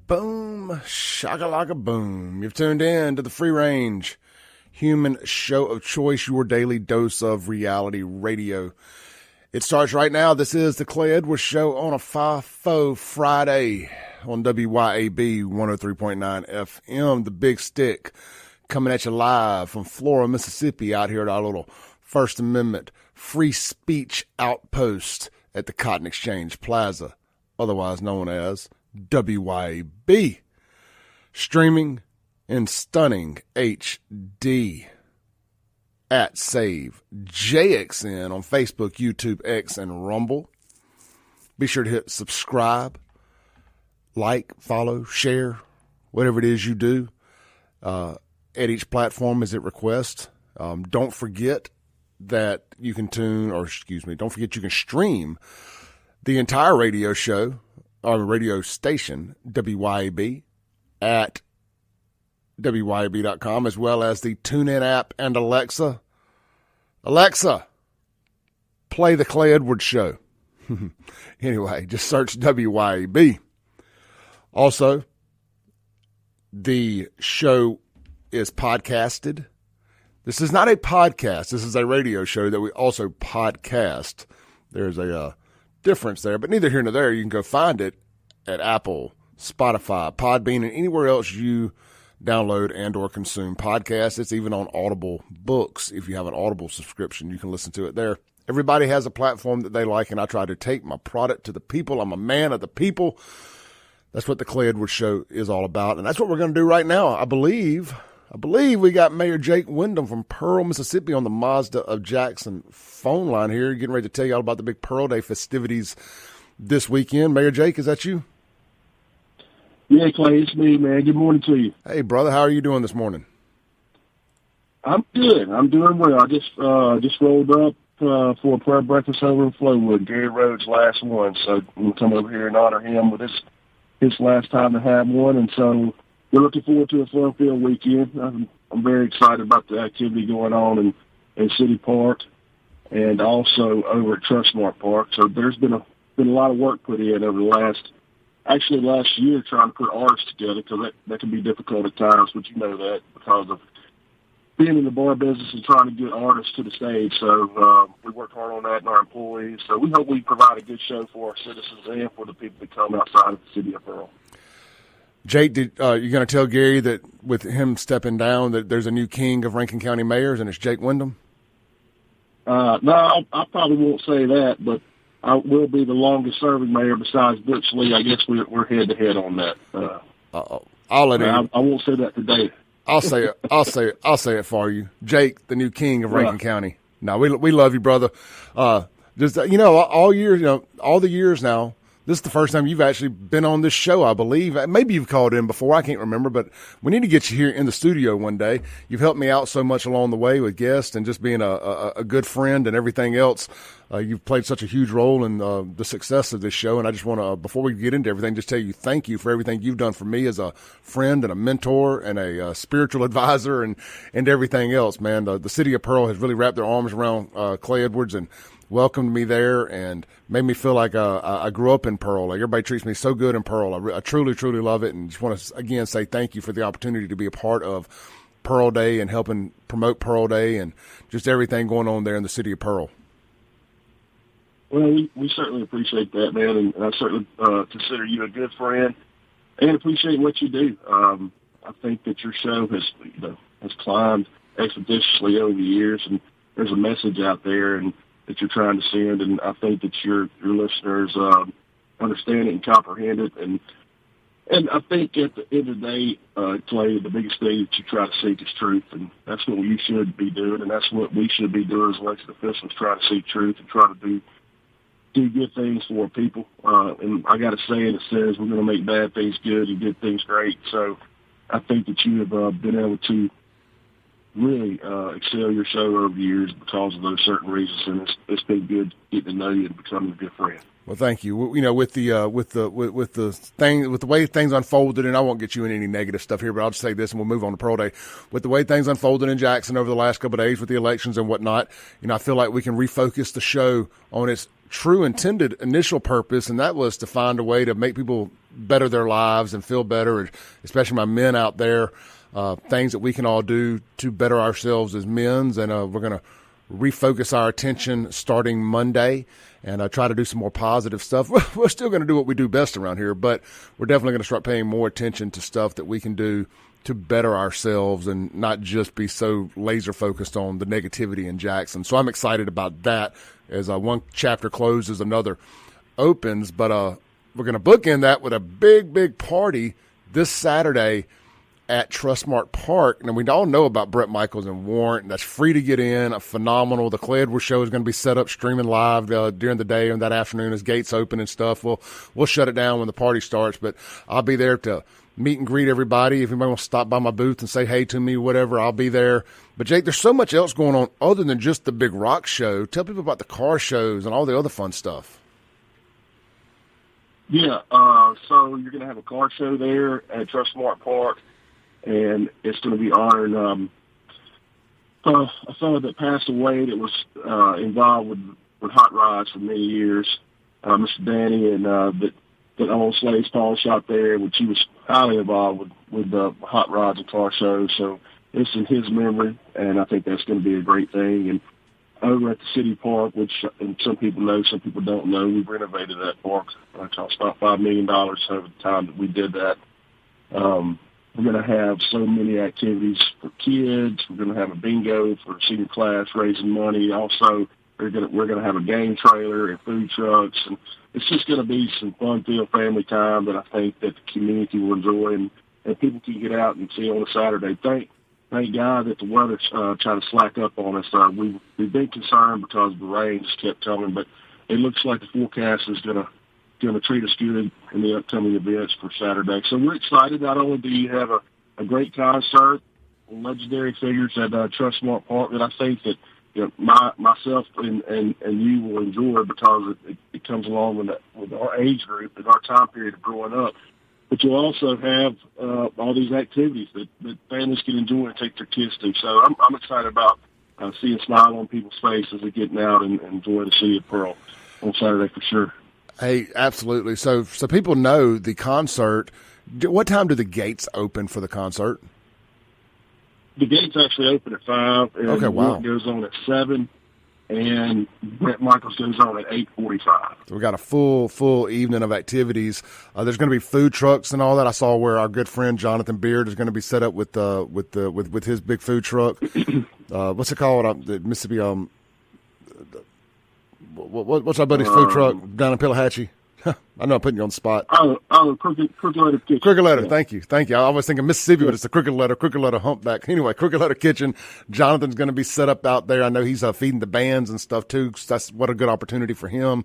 Boom, shakalaka boom. You've tuned in to the free range human show of choice, your daily dose of reality radio. It starts right now. This is the Clay Edwards Show on a FAFO Friday on WYAB 103.9 FM, the Big Stick, coming at you live from Flora, Mississippi, out here at our little First Amendment free speech outpost at the Cotton Exchange Plaza, otherwise known as WYAB, streaming in stunning HD at SaveJXN on Facebook, YouTube, X, and Rumble. Be sure to hit subscribe, like, follow, share, whatever it is you do at each platform as it requests. Don't forget that you can don't forget you can stream the entire radio show or radio station, WYAB, at WYAB.com, as well as the TuneIn app and Alexa. Alexa, play the Clay Edwards Show. Anyway, just search WYAB. Also, the show is podcasted. This is not a podcast. This is a radio show that we also podcast. There's a difference there, but neither here nor there. You can go find it at Apple, Spotify, Podbean, and anywhere else you download and or consume podcasts. It's even on Audible Books. If you have an Audible subscription, you can listen to it there. Everybody has a platform that they like, and I try to take my product to the people. I'm a man of the people. That's what the Clay Edwards Show is all about, and that's what we're going to do right now. I believe we got Mayor Jake Windham from Pearl, Mississippi on the Mazda of Jaxon phone line here, getting ready to tell you all about the big Pearl Day festivities this weekend. Mayor Jake, is that you? Yeah, Clay, it's me, man. Good morning to you. Hey, brother, how are you doing this morning? I'm good. I'm doing well. I just rolled up for a prayer breakfast over in Flowood, Gary Rhodes' last one. So we'll come over here and honor him with his last time to have one. And so we're looking forward to a fun-filled weekend. I'm very excited about the activity going on in City Park and also over at Trustmark Park. So there's been a lot of work put in over the last year trying to put artists together, because that can be difficult at times, but you know that because of being in the bar business and trying to get artists to the stage. So we worked hard on that and our employees. So we hope we provide a good show for our citizens and for the people that come outside of the city of Pearl. Jake, you're going to tell Gary that with him stepping down that there's a new king of Rankin County mayors, and it's Jake Windham? No, I probably won't say that, but I will be the longest-serving mayor besides Butch Lee. I guess we're head-to-head on that. I'll let him. I won't say that today. I'll say it. I'll say it for you, Jake, the new king of Rankin County. No, we love you, brother. All the years now. This is the first time you've actually been on this show, I believe. Maybe you've called in before. I can't remember, but we need to get you here in the studio one day. You've helped me out so much along the way with guests and just being a good friend and everything else. You've played such a huge role in the success of this show, and I just want to, before we get into everything, just tell you thank you for everything you've done for me as a friend and a mentor and a spiritual advisor and everything else, man. The city of Pearl has really wrapped their arms around Clay Edwards and welcomed me there and made me feel like I grew up in Pearl. Like, everybody treats me so good in Pearl. I truly, truly love it, and just want to, again, say thank you for the opportunity to be a part of Pearl Day and helping promote Pearl Day and just everything going on there in the city of Pearl. Well, we certainly appreciate that, man, and I certainly consider you a good friend and appreciate what you do. I think that your show has climbed expeditiously over the years, and there's a message out there and that you're trying to send, and I think that your listeners understand it and comprehend it. And I think at the end of the day, Clay, the biggest thing that you try to seek is truth, and that's what you should be doing, and that's what we should be doing as elected officials, try to seek truth and try to do good things for people. And I got a saying that says we're going to make bad things good and good things great. So I think that you have been able to really excel your show over the years because of those certain reasons, and it's been good getting to know you and becoming a good friend. Well, thank you. You know, with the way things unfolded, and I won't get you in any negative stuff here, but I'll just say this, and we'll move on to Pro Day. With the way things unfolded in Jaxon over the last couple of days with the elections and whatnot, you know, I feel like we can refocus the show on its true intended initial purpose, and that was to find a way to make people better their lives and feel better, especially my men out there. Things that we can all do to better ourselves as men's, and we're going to refocus our attention starting Monday and try to do some more positive stuff. We're still going to do what we do best around here, but we're definitely going to start paying more attention to stuff that we can do to better ourselves and not just be so laser focused on the negativity in Jaxon. So I'm excited about that as one chapter closes, another opens, but we're going to bookend that with a big party this Saturday at Trustmark Park. And we all know about Bret Michaels and WARRANT. That's free to get in, phenomenal. The Clay Edwards show is going to be set up streaming live during the day and that afternoon as gates open and stuff. We'll shut it down when the party starts, but I'll be there to meet and greet everybody. If anybody wants to stop by my booth and say hey to me, whatever, I'll be there. But Jake, there's so much else going on other than just the big rock show. Tell people about the car shows and all the other fun stuff. Yeah, so you're going to have a car show there at Trustmark Park, and it's going to be honoring a fellow that passed away that was involved with hot rods for many years, Mr. Danny, and that owned Slade's Pawn Shop there, which he was highly involved with hot rods and car shows. So it's in his memory, and I think that's going to be a great thing. And over at the city park, which and some people know, some people don't know, we've renovated that park. It cost about $5 million over the time that we did that. We're going to have so many activities for kids. We're going to have a bingo for senior class, raising money. Also, we're going to have a game trailer and food trucks, and it's just going to be some fun-filled family time that I think that the community will enjoy, and people can get out and see on a Saturday. Thank God that the weather's trying to slack up on us. We've been concerned because the rain just kept coming, but it looks like the forecast is going to treat us good in the upcoming events for Saturday. So we're excited. Not only do you have a great concert, legendary figures at Trustmark Park that I think that myself and you will enjoy because it comes along with our age group and our time period of growing up. But you'll also have all these activities that families can enjoy and take their kids to. So I'm excited about seeing a smile on people's faces and getting out and enjoying the city of Pearl on Saturday for sure. Hey, absolutely. So people know the concert. What time do the gates open for the concert? The gates actually open at 5. And okay, wow. It goes on at 7, and Bret Michaels goes on at 8:45. So we got a full evening of activities. There's going to be food trucks and all that. I saw where our good friend Jonathan Beard is going to be set up with his big food truck. What's it called? The Mississippi. What's our buddy's food truck down in Pillahatchee? I know I'm putting you on the spot. Crooked Letter Kitchen. Crooked Letter, yeah. Thank you. I always think of Mississippi, but it's the Crooked Letter Humpback. Anyway, Crooked Letter Kitchen. Jonathan's going to be set up out there. I know he's feeding the bands and stuff too. So that's what a good opportunity for him.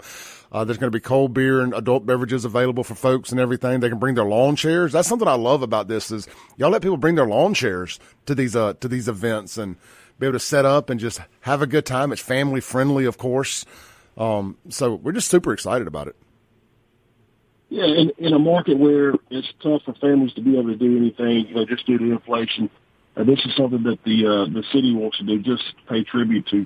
There's going to be cold beer and adult beverages available for folks and everything. They can bring their lawn chairs. That's something I love about this is y'all let people bring their lawn chairs to these events and be able to set up and just have a good time. It's family friendly, of course. So we're just super excited about it. Yeah, in a market where it's tough for families to be able to do anything, just due to inflation, this is something that the city wants to do, just pay tribute to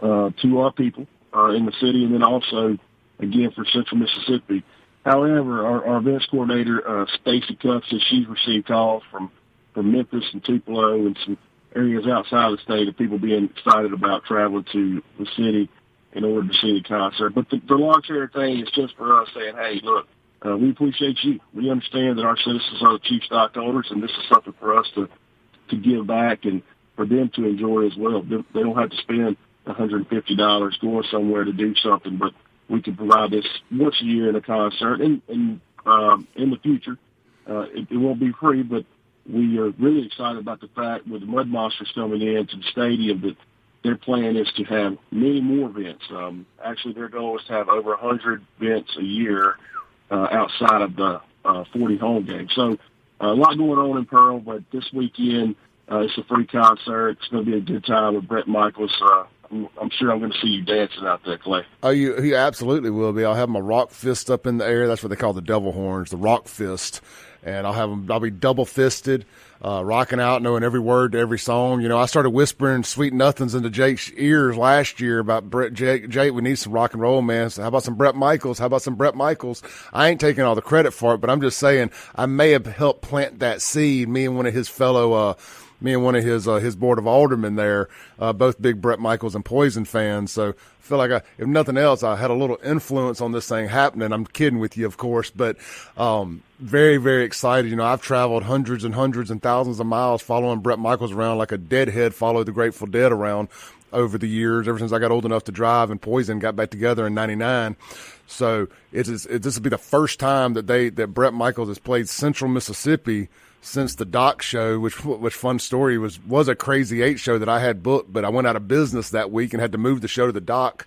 our people in the city, and then also, again, for Central Mississippi. However, our events coordinator, Stacy Cuff, says she's received calls from Memphis and Tupelo and some areas outside the state of people being excited about traveling to the city in order to see the concert. But the lawn chair thing is just for us saying, hey, look, we appreciate you. We understand that our citizens are the chief stockholders, and this is something for us to give back and for them to enjoy as well. They don't have to spend $150 going somewhere to do something, but we can provide this once a year in a concert. And in the future, it won't be free, but we are really excited about the fact with the Mud Monsters coming in to the stadium that their plan is to have many more events. Actually, their goal is to have over 100 events a year outside of the 40 home games. So a lot going on in Pearl, but this weekend It's a free concert. It's going to be a good time with Bret Michaels. I'm sure I'm going to see you dancing out there, Clay. Oh, you absolutely will be. I'll have my rock fist up in the air. That's what they call the devil horns, the rock fist. And I'll be double fisted, rocking out, knowing every word to every song. You know, I started whispering sweet nothings into Jake's ears last year about Jake, we need some rock and roll, man. So how about some Bret Michaels? I ain't taking all the credit for it, but I'm just saying I may have helped plant that seed. Me and one of his his board of aldermen there, both big Bret Michaels and Poison fans. So I feel like if nothing else, I had a little influence on this thing happening. I'm kidding with you, of course, but very, very excited. You know, I've traveled hundreds and thousands of miles following Bret Michaels around like a deadhead followed the Grateful Dead around over the years, ever since I got old enough to drive and Poison got back together in '99. So this will be the first time that Bret Michaels has played Central Mississippi since the Doc show, which fun story, was a Crazy 8 show that I had booked, but I went out of business that week and had to move the show to the Doc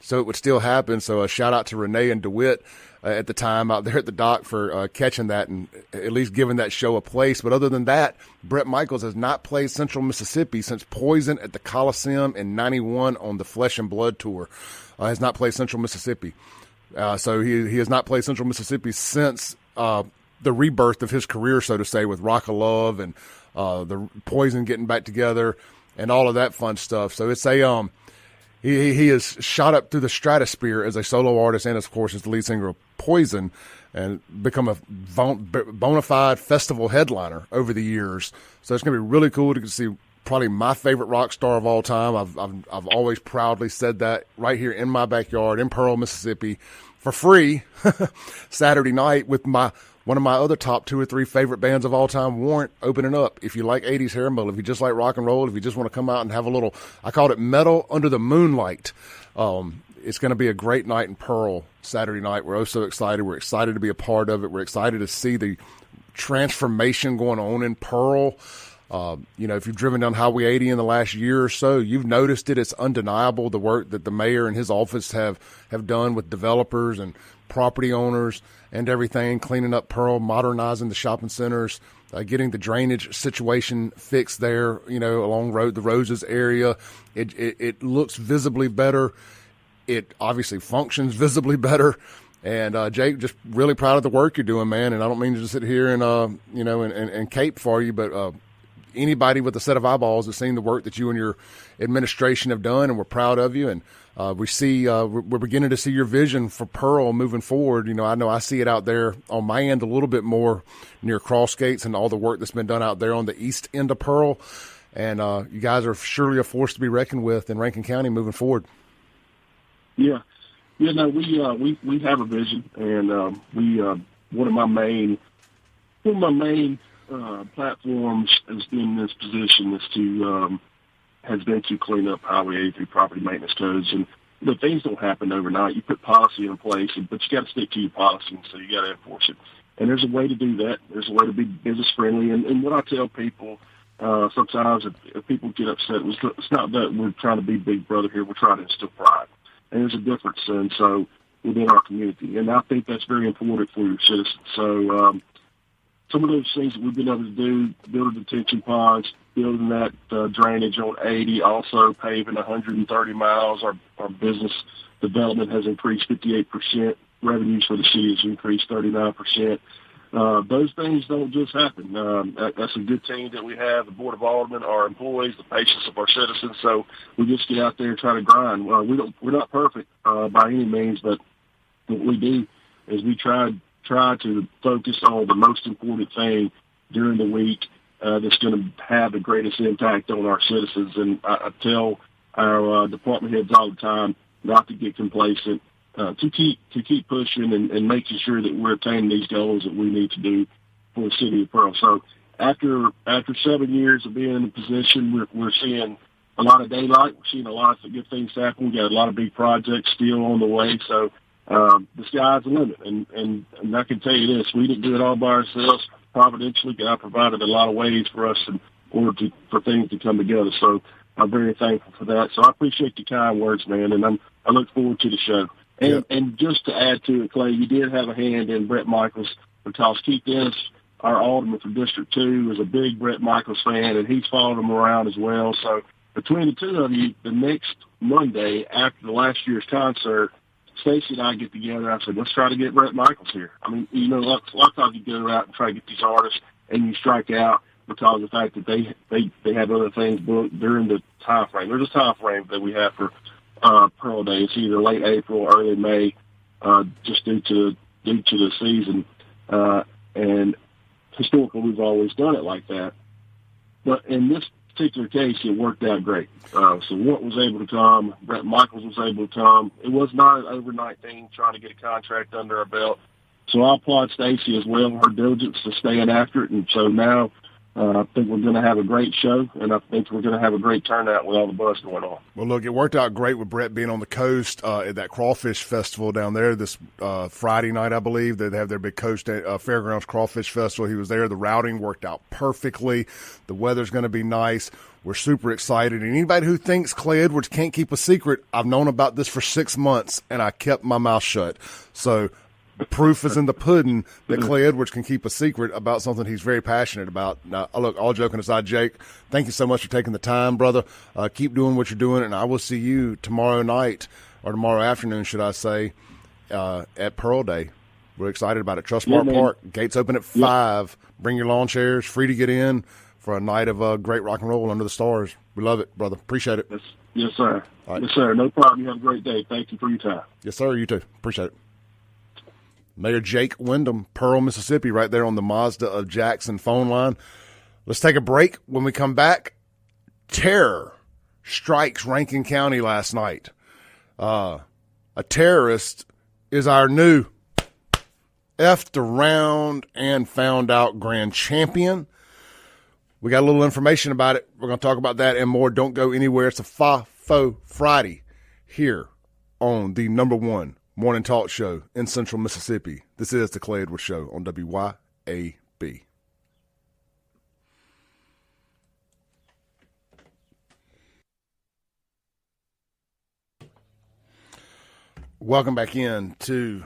so it would still happen. So a shout out to Renee and DeWitt at the time out there at the Doc for catching that and at least giving that show a place. But other than that, Bret Michaels has not played Central Mississippi since Poison at the Coliseum in '91 on the Flesh and Blood tour. Has not played Central Mississippi. So he has not played Central Mississippi since the rebirth of his career, so to say, with Rock of Love and the Poison getting back together and all of that fun stuff. So it's he has shot up through the stratosphere as a solo artist and, of course, as the lead singer of Poison and become a bona fide festival headliner over the years. So it's going to be really cool to see probably my favorite rock star of all time. I've always proudly said that right here in my backyard in Pearl, Mississippi, for free Saturday night with one of my other top 2 or 3 favorite bands of all time, WARRANT, opening up. If you like 80s hair metal, if you just like rock and roll, if you just want to come out and have a little, I called it metal under the moonlight. It's going to be a great night in Pearl Saturday night. We're so excited. We're excited to be a part of it. We're excited to see the transformation going on in Pearl. You know, if you've driven down Highway 80 in the last year or so, you've noticed it. It's undeniable the work that the mayor and his office have done with developers and property owners and everything, cleaning up Pearl, modernizing the shopping centers, getting the drainage situation fixed there, you know, along the Roses area. It looks visibly better. It obviously functions visibly better. And Jake, just really proud of the work you're doing, man. And I don't mean to just sit here and you know, and cape for you, but anybody with a set of eyeballs has seen the work that you and your administration have done, and we're proud of you. And we're beginning to see your vision for Pearl moving forward. You know I see it out there on my end a little bit more near Crossgates and all the work that's been done out there on the east end of Pearl. And you guys are surely a force to be reckoned with in Rankin County moving forward. Yeah. Yeah, no, we have a vision, and one of my main platforms has been this position has been to clean up Highway 83 property maintenance codes. And things don't happen overnight. You put policy in place, but you got to stick to your policy, so you got to enforce it. And there's a way to do that. There's a way to be business friendly. And what I tell people sometimes, if people get upset, it's not that we're trying to be big brother here. We're trying to instill pride. And there's a difference, and so within our community, and I think that's very important for your citizens. So some of those things that we've been able to do, building detention ponds, building that drainage on 80, also paving 130 miles. Our business development has increased 58%. Revenues for the city has increased 39%. Those things don't just happen. That's a good team that we have, the Board of Aldermen, our employees, the patience of our citizens. So we just get out there and try to grind. We're not perfect by any means, but what we do is we try to focus on the most important thing during the week that's going to have the greatest impact on our citizens. And I tell our department heads all the time not to get complacent, to keep pushing and making sure that we're attaining these goals that we need to do for the city of Pearl. So after 7 years of being in a position, we're seeing a lot of daylight. We're seeing a lot of good things happen. We got a lot of big projects still on the way. So the sky's the limit. And I can tell you this, we didn't do it all by ourselves. Providentially, God provided a lot of ways for us in order for things to come together. So I'm very thankful for that. So I appreciate your kind words, man, and I look forward to the show. And just to add to it, Clay, you did have a hand in Bret Michaels because Keith Dennis, our alderman for District 2, is a big Bret Michaels fan, and he's followed him around as well. So between the two of you, the next Monday after the last year's concert, Stacy and I get together. I said, let's try to get Bret Michaels here. I mean, you know, a lot of times you go out and try to get these artists, and you strike out because of the fact that they have other things booked during the time frame. There's a time frame that we have for Pearl Day. It's either late April, early May, just due to the season. And historically, we've always done it like that. But in this particular case, it worked out great. So Wart was able to come. Bret Michaels was able to come. It was not an overnight thing trying to get a contract under our belt. So I applaud Stacy as well, her diligence to staying after it. And so now I think we're going to have a great show, and I think we're going to have a great turnout with all the buzz going on. Well, look, it worked out great with Bret being on the coast at that crawfish festival down there this Friday night, I believe. They have their big coast fairgrounds crawfish festival. He was there. The routing worked out perfectly. The weather's going to be nice. We're super excited. And anybody who thinks Clay Edwards can't keep a secret, I've known about this for 6 months, and I kept my mouth shut. So the proof is in the pudding that Clay Edwards can keep a secret about something he's very passionate about. Now, look, all joking aside, Jake, thank you so much for taking the time, brother. Keep doing what you're doing, and I will see you tomorrow night, or tomorrow afternoon, should I say, at Pearl Day. We're excited about it. Trustmark Park, gates open at 5. Bring your lawn chairs, free to get in for a night of great rock and roll under the stars. We love it, brother. Appreciate it. Yes, sir. Right. Yes, sir. No problem. You have a great day. Thank you for your time. Yes, sir. You too. Appreciate it. Mayor Jake Windham, Pearl, Mississippi, right there on the Mazda of Jaxon phone line. Let's take a break. When we come back, terror strikes Rankin County last night. A terrorist is our new effed around and found out grand champion. We got a little information about it. We're going to talk about that and more. Don't go anywhere. It's a FAFO Friday here on the #1 morning talk show in Central Mississippi. This is the Clay Edwards Show on WYAB. Welcome back in to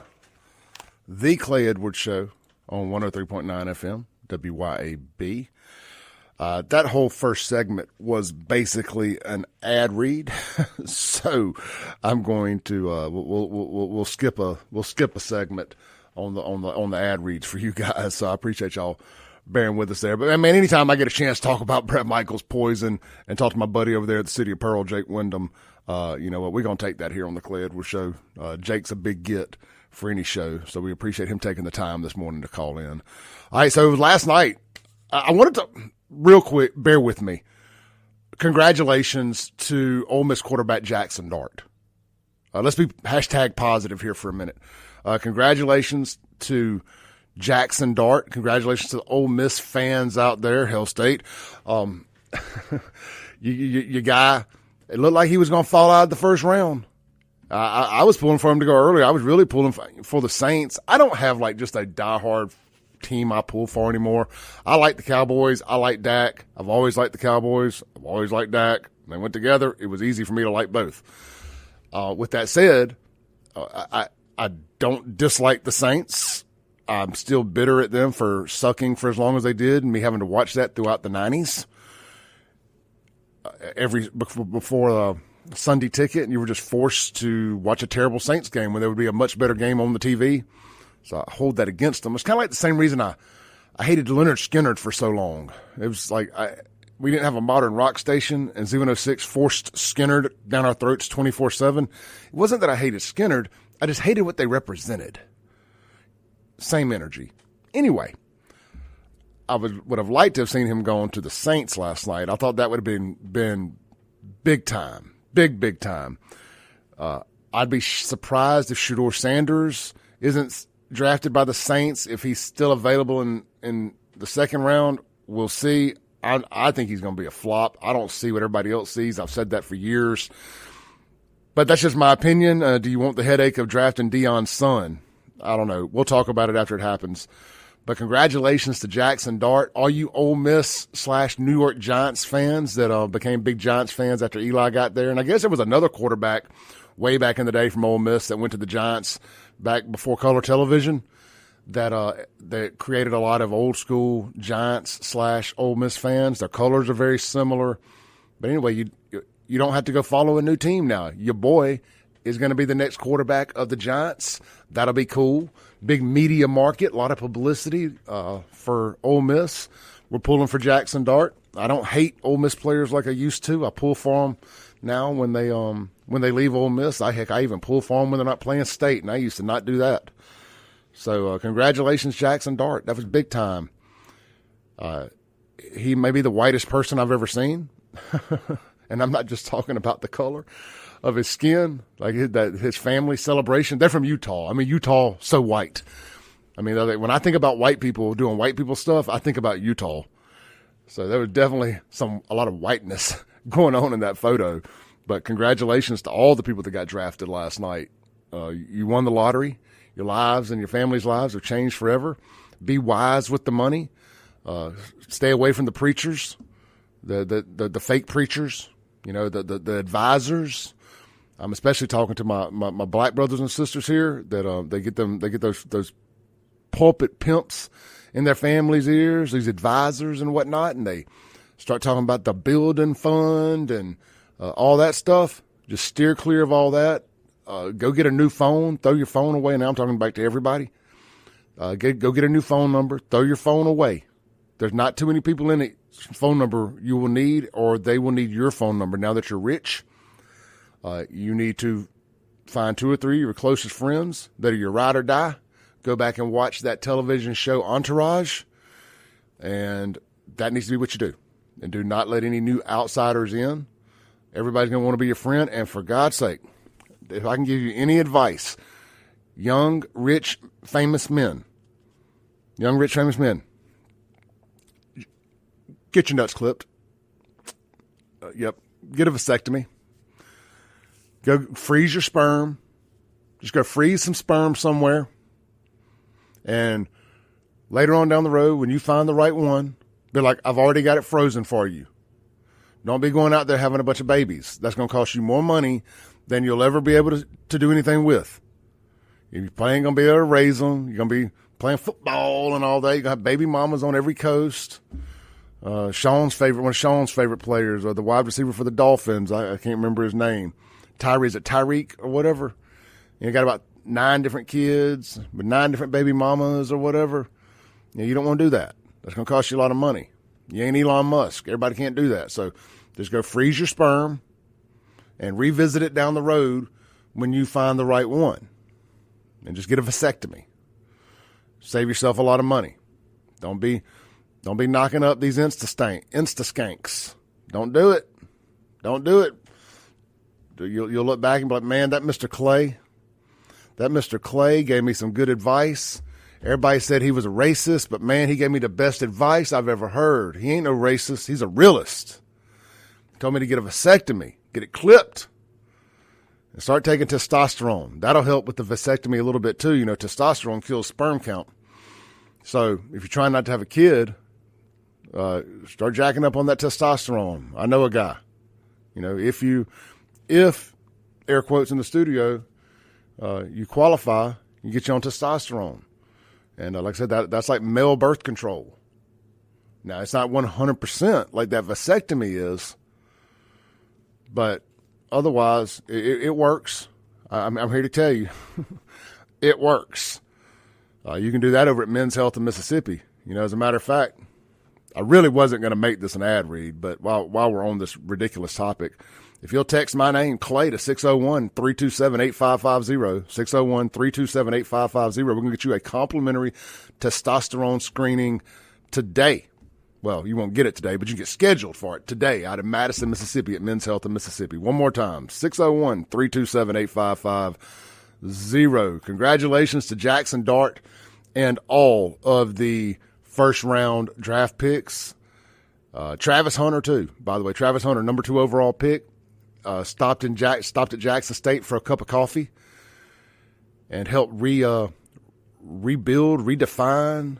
the Clay Edwards Show on 103.9 FM, WYAB. That whole first segment was basically an ad read, so I'm going to we'll skip a segment on the ad reads for you guys. So I appreciate y'all bearing with us there. But man, anytime I get a chance to talk about Bret Michaels' Poison and talk to my buddy over there at the City of Pearl, Jake Windham, you know what, we're gonna take that here on the Clay Edwards Show. Jake's a big get for any show, so we appreciate him taking the time this morning to call in. All right, so last night I wanted to. Real quick, bear with me. Congratulations to Ole Miss quarterback Jaxon Dart. Let's be hashtag positive here for a minute. Congratulations to Jaxon Dart. Congratulations to the Ole Miss fans out there, Hell State. Your guy, it looked like he was going to fall out of the first round. I was pulling for him to go earlier. I was really pulling for the Saints. I don't have like just a diehard team I pull for anymore. I like the Cowboys. I like Dak. I've always liked the Cowboys. I've always liked Dak. They went together. It was easy for me to like both. With that said, I don't dislike the Saints. I'm still bitter at them for sucking for as long as they did and me having to watch that throughout the 90s. Before Sunday ticket, and you were just forced to watch a terrible Saints game when there would be a much better game on the TV. So I hold that against them. It's kind of like the same reason I hated Leonard Skinner for so long. It was like we didn't have a modern rock station, and Z106 forced Skinner down our throats 24/7. It wasn't that I hated Skinner. I just hated what they represented. Same energy. Anyway, I would have liked to have seen him going to the Saints last night. I thought that would have been big time. Big time. I'd be surprised if Shedeur Sanders isn't drafted by the Saints. If he's still available in the second round, we'll see. I think he's going to be a flop. I don't see what everybody else sees. I've said that for years. But that's just my opinion. Do you want the headache of drafting Deion's son? I don't know. We'll talk about it after it happens. But congratulations to Jaxon Dart. All you Ole Miss / New York Giants fans that became big Giants fans after Eli got there. And I guess there was another quarterback way back in the day from Ole Miss that went to the Giants back before color television that created a lot of old school Giants / Ole Miss fans. Their colors are very similar. But anyway, you don't have to go follow a new team now. Your boy is going to be the next quarterback of the Giants. That'll be cool. Big media market, a lot of publicity for Ole Miss. We're pulling for Jaxon Dart. I don't hate Ole Miss players like I used to. I pull for them now when they leave Ole Miss. I even pull for them when they're not playing state, and I used to not do that. So congratulations, Jaxon Dart. That was big time. He may be the whitest person I've ever seen, and I'm not just talking about the color of his skin, like his family celebration. They're from Utah. I mean, Utah, so white. I mean, when I think about white people doing white people stuff, I think about Utah. So there was definitely a lot of whiteness going on in that photo. But congratulations to all the people that got drafted last night. You won the lottery. Your lives and your family's lives are changed forever. Be wise with the money. Stay away from the preachers, the fake preachers. You know, the advisors. I'm especially talking to my black brothers and sisters here that they get those pulpit pimps in their families' ears, these advisors and whatnot, and they start talking about the building fund and all that stuff. Just steer clear of all that. Go get a new phone. Throw your phone away. Now I'm talking back to everybody. Go get a new phone number. Throw your phone away. There's not too many people in it. Phone number you will need, or they will need your phone number. Now that you're rich, you need to find 2 or 3 of your closest friends that are your ride or die. Go back and watch that television show Entourage, and that needs to be what you do. And do not let any new outsiders in. Everybody's going to want to be your friend, and for God's sake, if I can give you any advice, young, rich, famous men, get your nuts clipped. Get a vasectomy. Go freeze your sperm. Just go freeze some sperm somewhere. And later on down the road, when you find the right one, be like, I've already got it frozen for you. Don't be going out there having a bunch of babies. That's going to cost you more money than you'll ever be able to do anything with. You ain't going to be able to raise them. You're going to be playing football and all that. You're going to have baby mamas on every coast. One of Sean's favorite players, or the wide receiver for the Dolphins, I can't remember his name. Is it Tyreek or whatever? You got about 9 different kids with 9 different baby mamas or whatever. You don't want to do that. That's going to cost you a lot of money. You ain't Elon Musk. Everybody can't do that. So just go freeze your sperm and revisit it down the road when you find the right one. And just get a vasectomy. Save yourself a lot of money. Don't be knocking up these Insta-Skanks. Don't do it. Don't do it. You'll look back and be like, man, that Mr. Clay gave me some good advice. Everybody said he was a racist, but man, he gave me the best advice I've ever heard. He ain't no racist. He's a realist. He told me to get a vasectomy, get it clipped, and start taking testosterone. That'll help with the vasectomy a little bit too. You know, testosterone kills sperm count. So if you're trying not to have a kid, start jacking up on that testosterone. I know a guy. You know, if air quotes in the studio, you qualify, you get you on testosterone. And like I said, that's like male birth control. Now, it's not 100% like that vasectomy is, but otherwise, it works. I'm here to tell you, it works. You can do that over at Men's Health in Mississippi. You know, as a matter of fact, I really wasn't going to make this an ad read, but while we're on this ridiculous topic, if you'll text my name, Clay, to 601-327-8550, 601-327-8550, we're going to get you a complimentary testosterone screening today. Well, you won't get it today, but you get scheduled for it today out of Madison, Mississippi at Men's Health in Mississippi. One more time, 601-327-8550. Congratulations to Jaxon Dart and all of the first-round draft picks. Travis Hunter, too, by the way. Travis Hunter, number 2 overall pick. Stopped at Jackson State for a cup of coffee and helped rebuild, redefine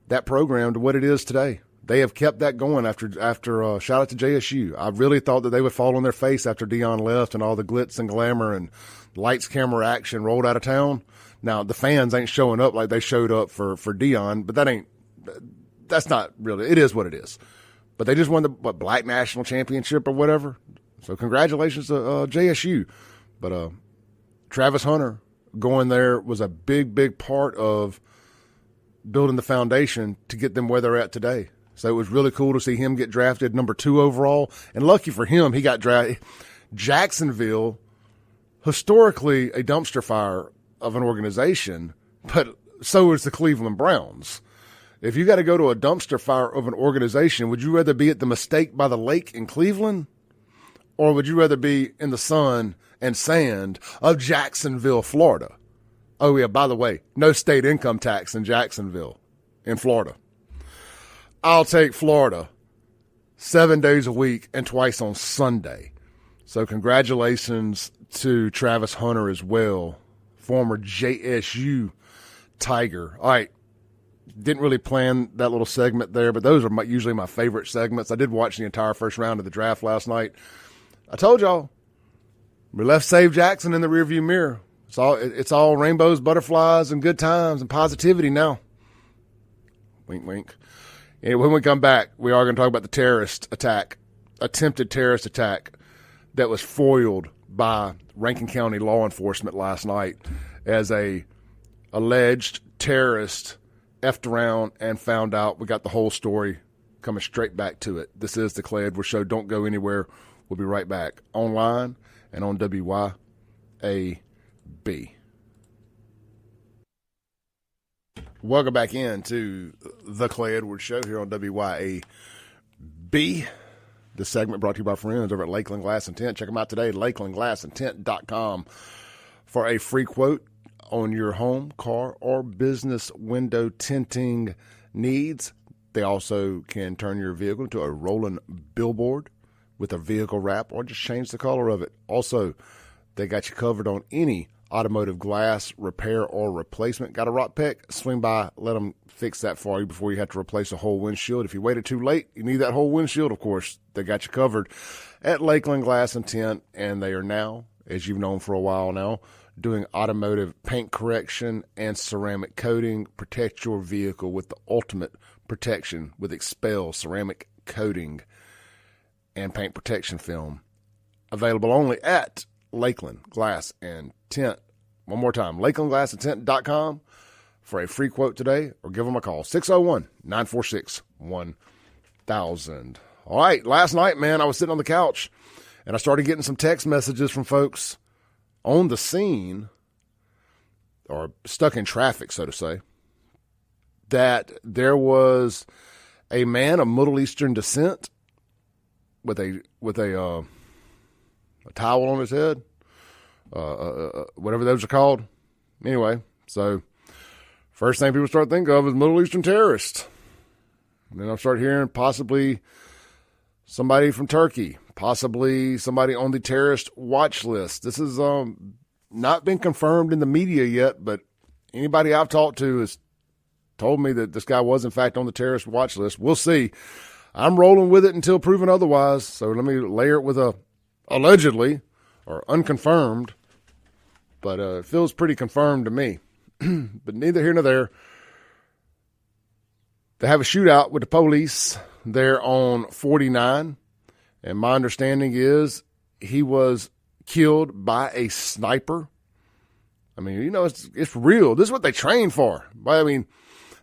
that program to what it is today. They have kept that going after shout out to JSU. I really thought that they would fall on their face after Deion left and all the glitz and glamour and lights, camera, action rolled out of town. Now, the fans ain't showing up like they showed up for Dion, but that's not really, it is what it is. But they just won the Black National Championship or whatever. So congratulations to JSU. But Travis Hunter going there was a big, big part of building the foundation to get them where they're at today. So it was really cool to see him get drafted number 2 overall. And lucky for him, he got drafted. Jacksonville, historically a dumpster fire of an organization, but so is the Cleveland Browns. If you got to go to a dumpster fire of an organization, would you rather be at the Mistake by the Lake in Cleveland, or would you rather be in the sun and sand of Jacksonville, Florida? Oh, yeah, by the way, no state income tax in Jacksonville, in Florida. I'll take Florida 7 days a week and twice on Sunday. So congratulations to Travis Hunter as well, former JSU Tiger. All right, didn't really plan that little segment there, but those are usually my favorite segments. I did watch the entire first round of the draft last night. I told y'all, we left SaveJXN in the rearview mirror. It's all rainbows, butterflies, and good times and positivity now. Wink, wink. Anyway, when we come back, we are going to talk about the attempted terrorist attack that was foiled by Rankin County law enforcement last night as a alleged terrorist effed around and found out. We got the whole story coming straight back to it. This is the Clay Edwards Show. Don't go anywhere. We'll be right back online and on WYAB. Welcome back into the Clay Edwards Show here on WYAB. This segment brought to you by friends over at Lakeland Glass and Tint. Check them out today, lakelandglassandtint.com, for a free quote on your home, car, or business window tinting needs. They also can turn your vehicle into a rolling billboard with a vehicle wrap or just change the color of it. Also, they got you covered on any automotive glass repair or replacement. Got a rock peck? Swing by, let them fix that for you before you have to replace a whole windshield. If you waited too late, you need that whole windshield, of course, they got you covered at Lakeland Glass and Tint, and they are now, as you've known for a while now, doing automotive paint correction and ceramic coating. Protect your vehicle with the ultimate protection with Expel ceramic coating and paint protection film. Available only at Lakeland Glass and Tint. One more time, lakelandglassandtint.com for a free quote today, or give them a call, 601-946-1000. All right, last night, man, I was sitting on the couch, and I started getting some text messages from folks on the scene, or stuck in traffic, so to say, that there was a man of Middle Eastern descent with a towel on his head, whatever those are called. Anyway, so first thing people start thinking of is Middle Eastern terrorists. And then I'll start hearing possibly somebody from Turkey, possibly somebody on the terrorist watch list. This has not been confirmed in the media yet, but anybody I've talked to has told me that this guy was, in fact, on the terrorist watch list. We'll see. I'm rolling with it until proven otherwise. So let me layer it with a allegedly or unconfirmed, but it feels pretty confirmed to me. But neither here nor there. They have a shootout with the police there on 49, and my understanding is he was killed by a sniper. I mean, you know, it's real. This is what they train for. But I mean,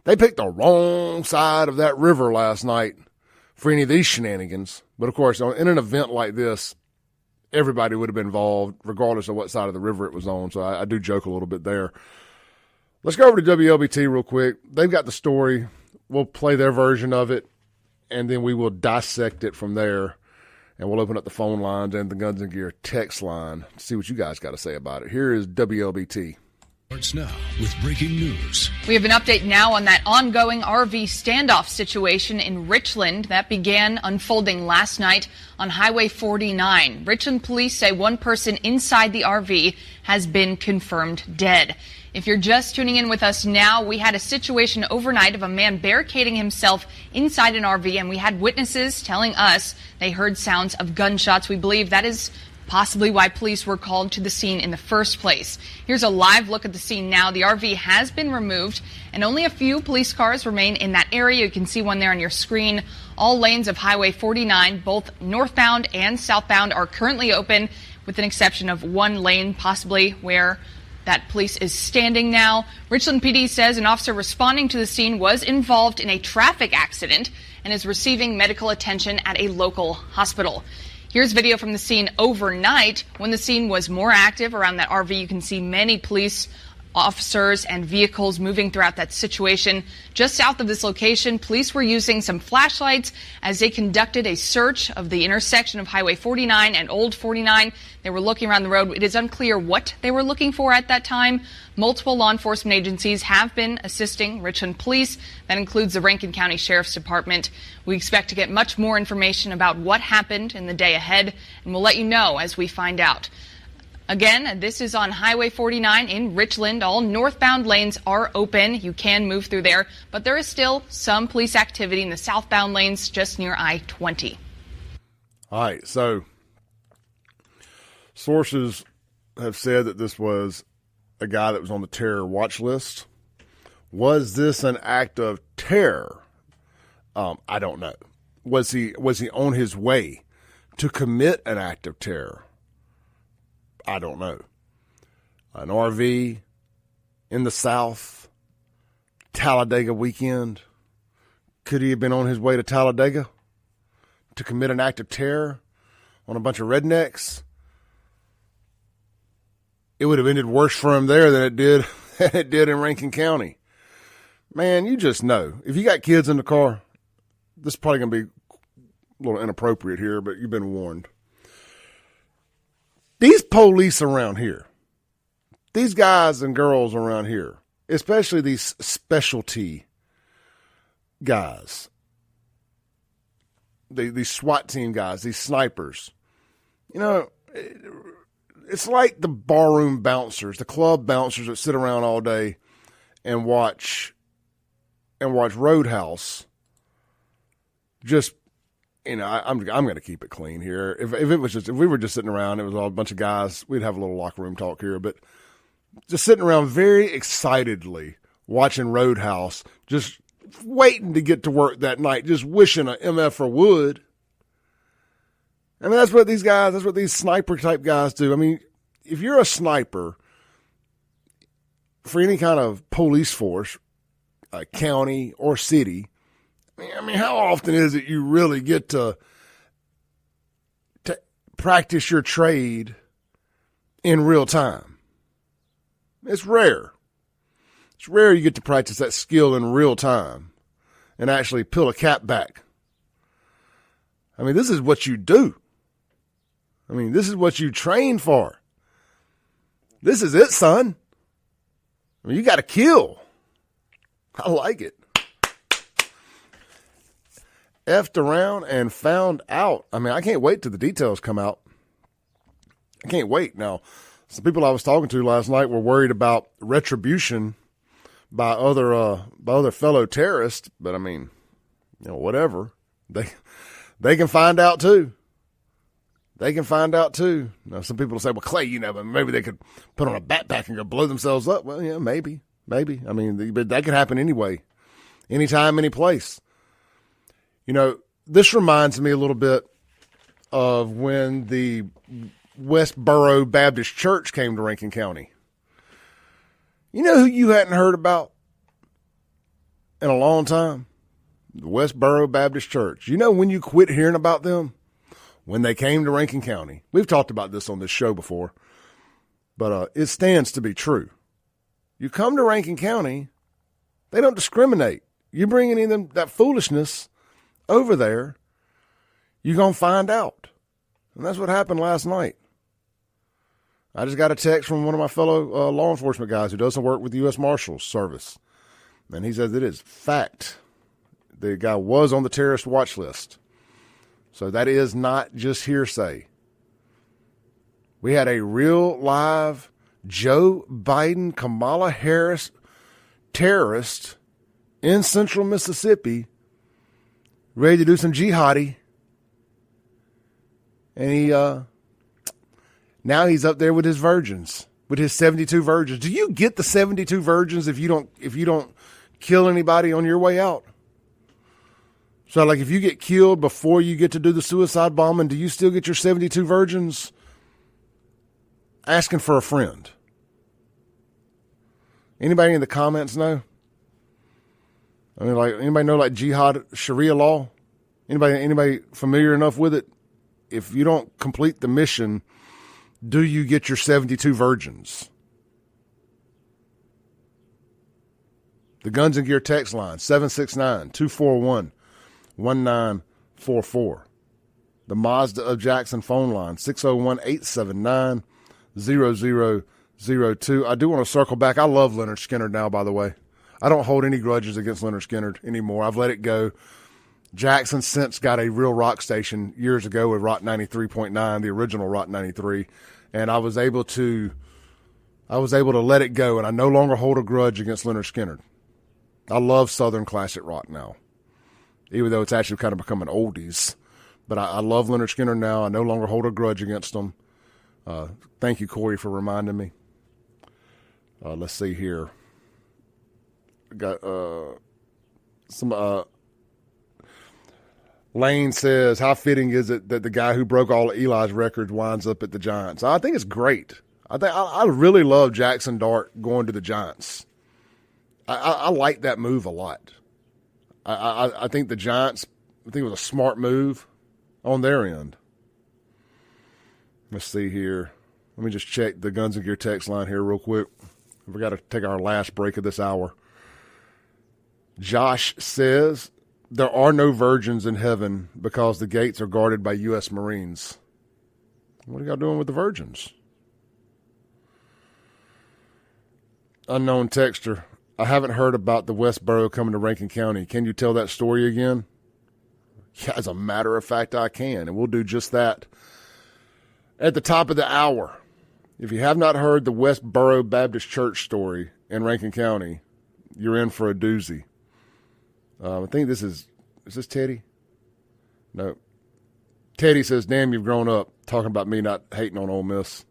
they picked the wrong side of that river last night for any of these shenanigans. But of course, in an event like this, everybody would have been involved, regardless of what side of the river it was on. So I do joke a little bit there. Let's go over to WLBT real quick. They've got the story. We'll play their version of it, and then we will dissect it from there. And we'll open up the phone lines and the Guns and Gear text line to see what you guys got to say about it. Here is WLBT. Starts now with breaking news. We have an update now on that ongoing RV standoff situation in Richland that began unfolding last night on Highway 49. Richland police say one person inside the RV has been confirmed dead. If you're just tuning in with us now, we had a situation overnight of a man barricading himself inside an RV, and we had witnesses telling us they heard sounds of gunshots. We believe that is possibly why police were called to the scene in the first place. Here's a live look at the scene now. The RV has been removed, and only a few police cars remain in that area. You can see one there on your screen. All lanes of Highway 49, both northbound and southbound, are currently open, with an exception of one lane possibly where that police is standing now. Richland PD says an officer responding to the scene was involved in a traffic accident and is receiving medical attention at a local hospital. Here's video from the scene overnight when the scene was more active around that RV. You can see many police officers and vehicles moving throughout that situation. Just south of this location, police were using some flashlights as they conducted a search of the intersection of Highway 49 and Old 49. They were looking around the road. It is unclear what they were looking for at that time. Multiple law enforcement agencies have been assisting Richland Police. That includes the Rankin County Sheriff's Department. We expect to get much more information about what happened in the day ahead, and we'll let you know as we find out. Again, this is on Highway 49 in Richland. All northbound lanes are open. You can move through there, but there is still some police activity in the southbound lanes just near I-20. All right, so sources have said that this was a guy that was on the terror watch list. Was this an act of terror? I don't know. Was he on his way to commit an act of terror? I don't know. An RV in the South, Talladega weekend. Could he have been on his way to Talladega to commit an act of terror on a bunch of rednecks? It would have ended worse for him there than it did in Rankin County. Man, you just know. If you got kids in the car, this is probably going to be a little inappropriate here, but you've been warned. These police around here, these guys and girls around here, especially these specialty guys, these SWAT team guys, these snipers, you know, it's like the barroom bouncers, the club bouncers that sit around all day and watch Roadhouse. Just, you know, I'm going to keep it clean here. If we were just sitting around, it was all a bunch of guys, we'd have a little locker room talk here, but just sitting around very excitedly watching Roadhouse, just waiting to get to work that night, just wishing a MF would. I mean, that's what these sniper type guys do. I mean, if you're a sniper for any kind of police force, county or city, I mean, how often is it you really get to practice your trade in real time? It's rare. It's rare you get to practice that skill in real time and actually peel a cap back. I mean, this is what you do. I mean, this is what you train for. This is it, son. I mean, you got to kill. I like it. Effed around and found out. I mean, I can't wait till the details come out. I can't wait. Now, some people I was talking to last night were worried about retribution by other fellow terrorists, but I mean, you know, whatever. They can find out too. They can find out too. Now, some people say, well, Clay, you know, maybe they could put on a backpack and go blow themselves up. Well, yeah, maybe. I mean, but that could happen anyway, anytime, any place. You know, this reminds me a little bit of when the Westboro Baptist Church came to Rankin County. You know who you hadn't heard about in a long time? The Westboro Baptist Church. You know when you quit hearing about them? When they came to Rankin County. We've talked about this on this show before, but it stands to be true. You come to Rankin County, they don't discriminate. You bring any of them, that foolishness over there, you're going to find out. And that's what happened last night. I just got a text from one of my fellow law enforcement guys who does some work with the U.S. Marshals Service. And he says it is fact. The guy was on the terrorist watch list. So that is not just hearsay. We had a real live Joe Biden, Kamala Harris terrorist in central Mississippi ready to do some jihadi. And Now he's up there with his virgins, with his 72 virgins. Do you get the 72 virgins if you don't kill anybody on your way out? So, like, if you get killed before you get to do the suicide bombing, do you still get your 72 virgins? Asking for a friend. Anybody in the comments know? I mean, like, anybody know, like, jihad Sharia law? Anybody familiar enough with it? If you don't complete the mission, do you get your 72 virgins? The Guns and Gear text line, 769-241-1944. The Mazda of Jaxon phone line, 601-879-0002. I do want to circle back. I love Leonard Skinner now, by the way. I don't hold any grudges against Leonard Skinner anymore. I've let it go. Jaxon since got a real rock station years ago with Rock 93.9, the original Rock 93, and I was able to let it go, and I no longer hold a grudge against Leonard Skinner. I love Southern classic rock now, even though it's actually kind of becoming oldies. But I love Leonard Skinner now. I no longer hold a grudge against him. Thank you, Corey, for reminding me. Let's see here. Got some. Lane says, how fitting is it that the guy who broke all of Eli's records winds up at the Giants? I think it's great. I really love Jackson Dart going to the Giants. I like that move a lot. I think the Giants, I think it was a smart move on their end. Let's see here. Let me just check the Guns and Gear text line here real quick. We got to take our last break of this hour. Josh says, there are no virgins in heaven because the gates are guarded by U.S. Marines. What are y'all doing with the virgins? Unknown texter. I haven't heard about the Westboro coming to Rankin County. Can you tell that story again? Yeah, as a matter of fact, I can, and we'll do just that at the top of the hour. If you have not heard the Westboro Baptist Church story in Rankin County, you're in for a doozy. I think is this Teddy? No. Teddy says, damn, you've grown up, talking about me not hating on Ole Miss.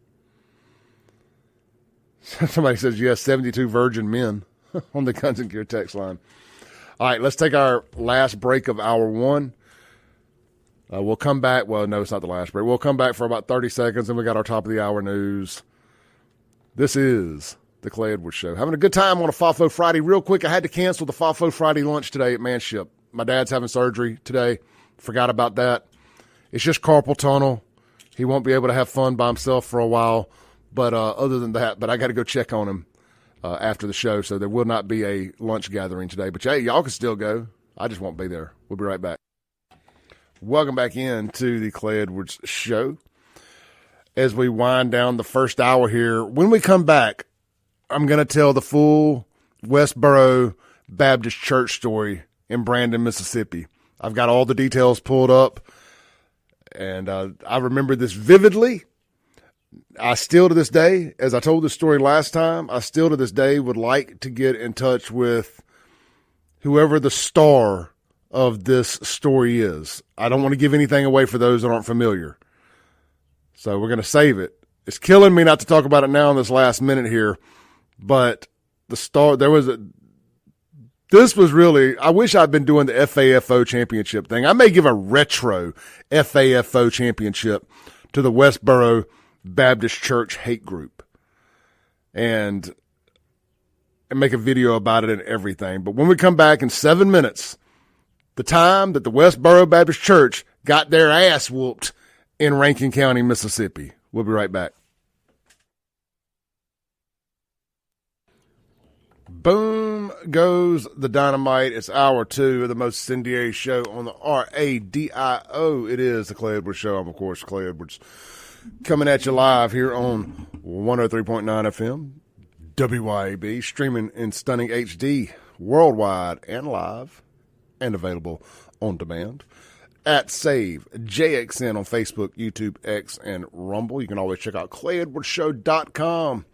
Somebody says, yes, 72 virgin men on the Guns and Gear text line. All right, let's take our last break of hour one. We'll come back. Well, no, it's not the last break. We'll come back for about 30 seconds, and we got our top of the hour news. This is the Clay Edwards Show. Having a good time on a FAFO Friday. Real quick, I had to cancel the FAFO Friday lunch today at Manship. My dad's having surgery today. Forgot about that. It's just carpal tunnel. He won't be able to have fun by himself for a while. But other than that, I got to go check on him after the show, so there will not be a lunch gathering today. But, hey, y'all can still go. I just won't be there. We'll be right back. Welcome back in to the Clay Edwards Show. As we wind down the first hour here, when we come back, I'm going to tell the full Westboro Baptist Church story in Brandon, Mississippi. I've got all the details pulled up, and I remember this vividly. I still to this day, as I told this story last time, I still to this day would like to get in touch with whoever the star of this story is. I don't want to give anything away for those that aren't familiar. So we're going to save it. It's killing me not to talk about it now in this last minute here, but the star, this was really, I wish I'd been doing the FAFO championship thing. I may give a retro FAFO championship to the Westboro Baptist Church hate group and make a video about it and everything. But when we come back in 7 minutes, the time that the Westboro Baptist Church got their ass whooped in Rankin County, Mississippi. We'll be right back. Boom goes the dynamite. It's hour two of the most incendiary show on the RADIO. It is the Clay Edwards Show. I'm, of course, Clay Edwards, coming at you live here on 103.9 FM, WYAB, streaming in stunning HD, worldwide and live, and available on demand at SaveJXN on Facebook, YouTube, X, and Rumble. You can always check out ClayEdwardsShow.com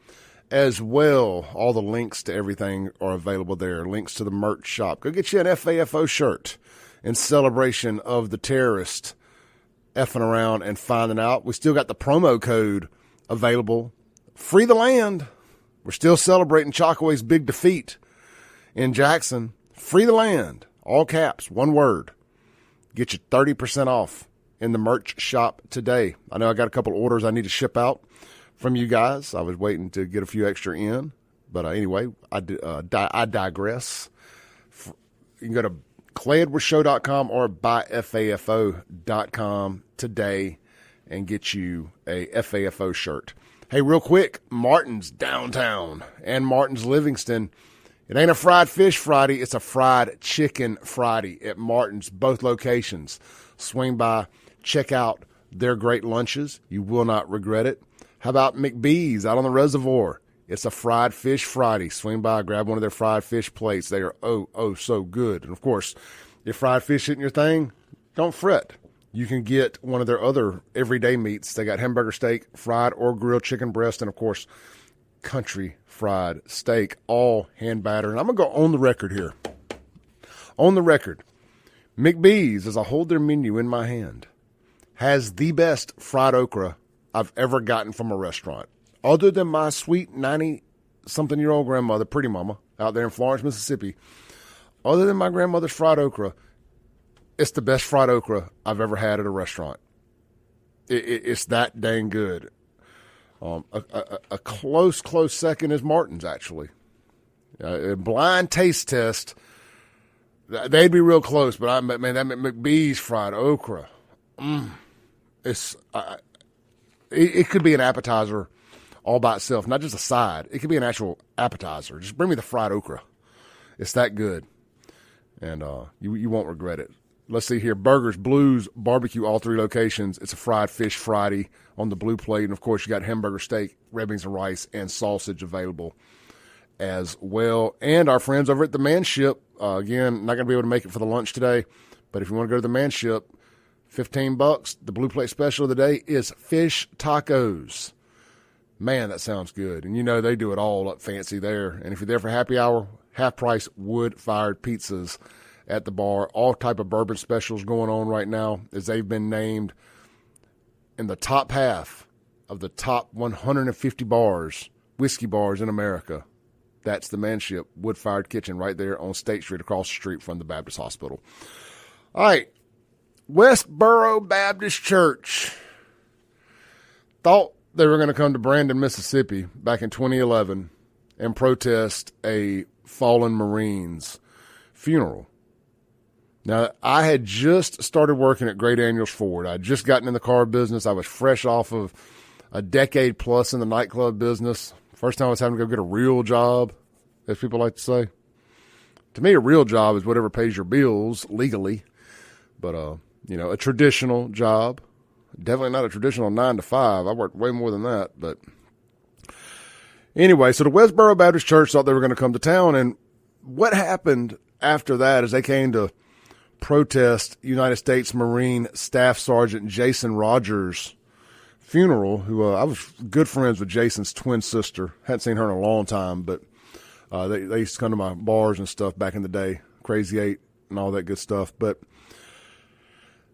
as well. All the links to everything are available there. Links to the merch shop. Go get you an FAFO shirt in celebration of the terrorist effing around and finding out. We still got the promo code available. Free the land. We're still celebrating Chocoway's big defeat in Jaxon. Free the land. All caps, one word. Get you 30% off in the merch shop today. I know I got a couple orders I need to ship out from you guys. I was waiting to get a few extra in. But anyway, I digress. You can go to clayedwardshow.com or buyfafo.com today and get you a FAFO shirt. Hey, real quick, Martin's downtown and Martin's Livingston. It ain't a fried fish Friday. It's a fried chicken Friday at Martin's, both locations. Swing by, check out their great lunches. You will not regret it. How about McBee's out on the reservoir? It's a fried fish Friday. Swing by, grab one of their fried fish plates. They are so good. And, of course, if fried fish isn't your thing, don't fret. You can get one of their other everyday meats. They got hamburger steak, fried or grilled chicken breast, and, of course, country fried steak, all hand battered. And I'm going to go on the record here. On the record, McBee's, as I hold their menu in my hand, has the best fried okra I've ever gotten from a restaurant. Other than my sweet 90-something-year-old grandmother, Pretty Mama, out there in Florence, Mississippi, other than my grandmother's fried okra, it's the best fried okra I've ever had at a restaurant. It's that dang good. A close second is Martin's, actually. A blind taste test, they'd be real close, but that McBee's fried okra, it could be an appetizer all by itself, not just a side. It could be an actual appetizer. Just bring me the fried okra. It's that good, and you won't regret it. Let's see here. Burgers, Blues, Barbecue, all three locations. It's a fried fish Friday on the blue plate. And, of course, you got hamburger steak, red beans and rice, and sausage available as well. And our friends over at the Manship, again, not going to be able to make it for the lunch today, but if you want to go to the Manship, $15. The blue plate special of the day is fish tacos. Man, that sounds good. And you know they do it all up fancy there. And if you're there for happy hour, half-price wood-fired pizzas at the bar. All type of bourbon specials going on right now as they've been named in the top half of the top 150 bars, whiskey bars in America. That's the Manship wood-fired kitchen right there on State Street across the street from the Baptist Hospital. All right, Westboro Baptist Church thought they were going to come to Brandon, Mississippi back in 2011 and protest a fallen Marine's funeral. Now, I had just started working at Great Daniels Ford. I had just gotten in the car business. I was fresh off of a decade plus in the nightclub business. First time I was having to go get a real job, as people like to say. To me, a real job is whatever pays your bills legally. But, a traditional job. Definitely not a traditional 9 to 5. I worked way more than that. But anyway, so the Westboro Baptist Church thought they were going to come to town. And what happened after that is they came to protest United States Marine Staff Sergeant Jason Rogers' funeral, who I was good friends with Jason's twin sister. Hadn't seen her in a long time, but they used to come to my bars and stuff back in the day, Crazy 8 and all that good stuff. But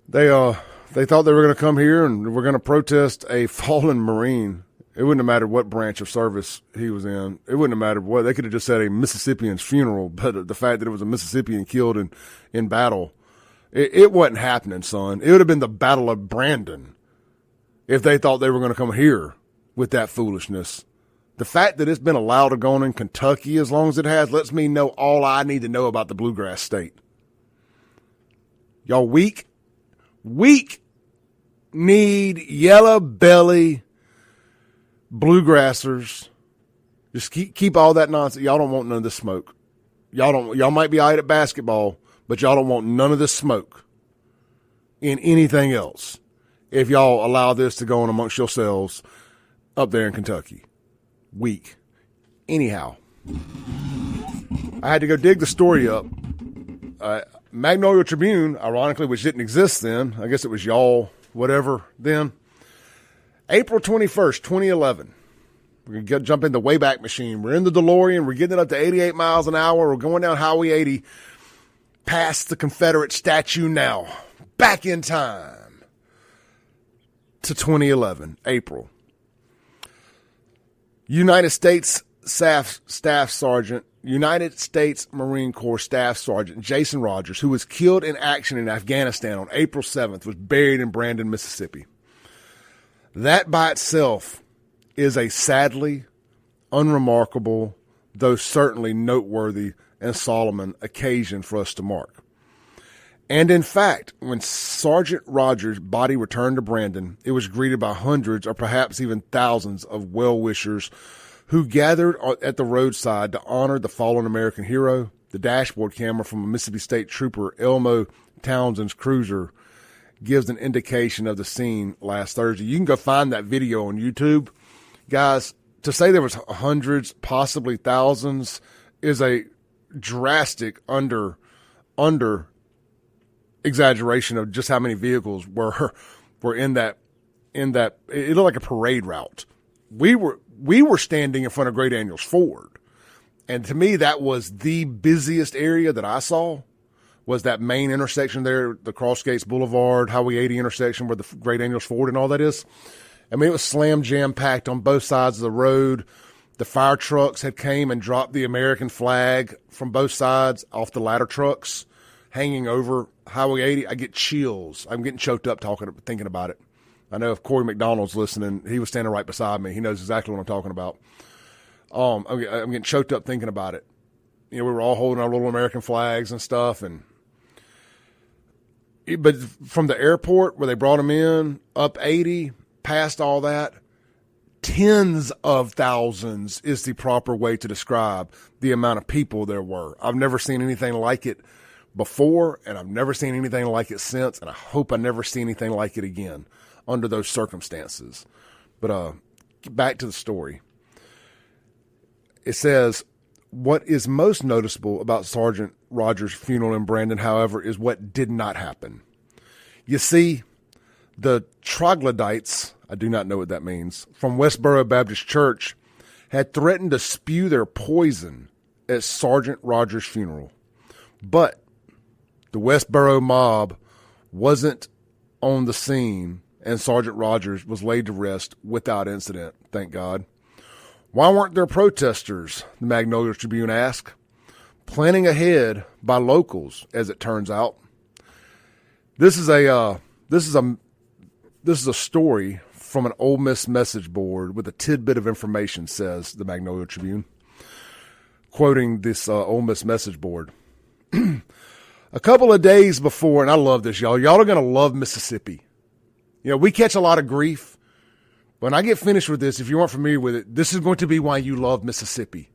they thought they were going to come here and we're going to protest a fallen Marine. It wouldn't have mattered what branch of service he was in. It wouldn't have mattered what. They could have just said a Mississippian's funeral, but the fact that it was a Mississippian killed in battle, it wasn't happening, son. It would have been the Battle of Brandon if they thought they were going to come here with that foolishness. The fact that it's been allowed to go on in Kentucky as long as it has lets me know all I need to know about the Bluegrass State. Y'all weak need yellow belly bluegrassers. Just keep all that nonsense. Y'all don't want none of this smoke. Y'all might be all right at basketball, but y'all don't want none of this smoke in anything else if y'all allow this to go on amongst yourselves up there in Kentucky. Weak. Anyhow, I had to go dig the story up. Magnolia Tribune, ironically, which didn't exist then. I guess it was y'all, whatever, then. April 21st, 2011. We're going to jump in the Wayback Machine. We're in the DeLorean. We're getting it up to 88 miles an hour. We're going down Highway 80 past the Confederate statue now. Back in time to 2011, April. United States Marine Corps Staff Sergeant Jason Rogers, who was killed in action in Afghanistan on April 7th, was buried in Brandon, Mississippi. That by itself is a sadly unremarkable, though certainly noteworthy and solemn occasion for us to mark. And in fact, when Sergeant Rogers' body returned to Brandon, it was greeted by hundreds or perhaps even thousands of well-wishers who gathered at the roadside to honor the fallen American hero. The dashboard camera from a Mississippi State Trooper Elmo Townsend's cruiser gives an indication of the scene last Thursday. You can go find that video on YouTube. Guys, to say there was hundreds, possibly thousands, is a drastic under exaggeration of just how many vehicles were in that. It looked like a parade route. We were standing in front of Great Daniels Ford, and to me that was the busiest area that I saw, was that main intersection there, the Crossgates Boulevard, Highway 80 intersection where the Great Daniels Ford and all that is. I mean, it was slam jam packed on both sides of the road. The fire trucks had came and dropped the American flag from both sides off the ladder trucks hanging over Highway 80. I get chills. I'm getting choked up thinking about it. I know if Corey McDonald's listening, he was standing right beside me. He knows exactly what I'm talking about. I'm getting choked up thinking about it. You know, we were all holding our little American flags and stuff. But from the airport where they brought him in, up 80, past all that, tens of thousands is the proper way to describe the amount of people there were. I've never seen anything like it before, and I've never seen anything like it since, and I hope I never see anything like it again under those circumstances. But back to the story. It says, what is most noticeable about Sergeant Rogers' funeral in Brandon, however, is what did not happen. You see, the troglodytes, I do not know what that means, from Westboro Baptist Church had threatened to spew their poison at Sergeant Rogers' funeral. But the Westboro mob wasn't on the scene, and Sergeant Rogers was laid to rest without incident, thank God. Why weren't there protesters, the Magnolia Tribune asked. Planning ahead by locals, as it turns out. This is a story from an Ole Miss message board with a tidbit of information, says the Magnolia Tribune, quoting this Ole Miss message board. A couple of days before, and I love this, y'all. Y'all are going to love Mississippi. You know, we catch a lot of grief. When I get finished with this, if you aren't familiar with it, this is going to be why you love Mississippi.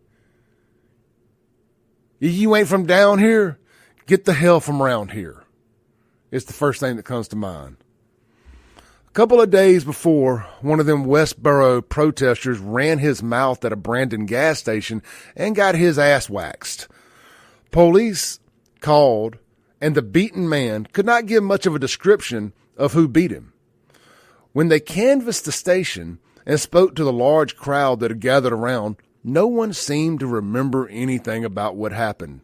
You ain't from down here, get the hell from around here. It's the first thing that comes to mind. A couple of days before, one of them Westboro protesters ran his mouth at a Brandon gas station and got his ass waxed. Police called, and the beaten man could not give much of a description of who beat him. When they canvassed the station and spoke to the large crowd that had gathered around, no one seemed to remember anything about what happened.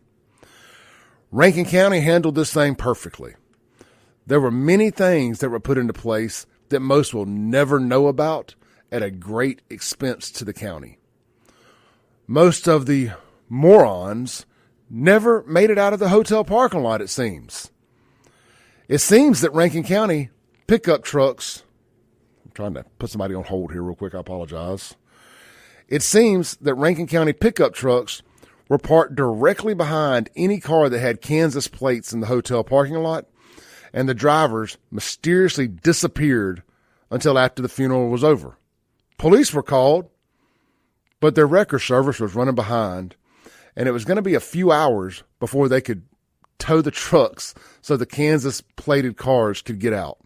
Rankin County handled this thing perfectly. There were many things that were put into place that most will never know about at a great expense to the county. Most of the morons never made it out of the hotel parking lot, it seems. It seems that Rankin County pickup trucks, I'm trying to put somebody on hold here real quick, I apologize. It seems that Rankin County pickup trucks were parked directly behind any car that had Kansas plates in the hotel parking lot, and the drivers mysteriously disappeared until after the funeral was over. Police were called, but their wrecker service was running behind, and it was going to be a few hours before they could tow the trucks so the Kansas plated cars could get out.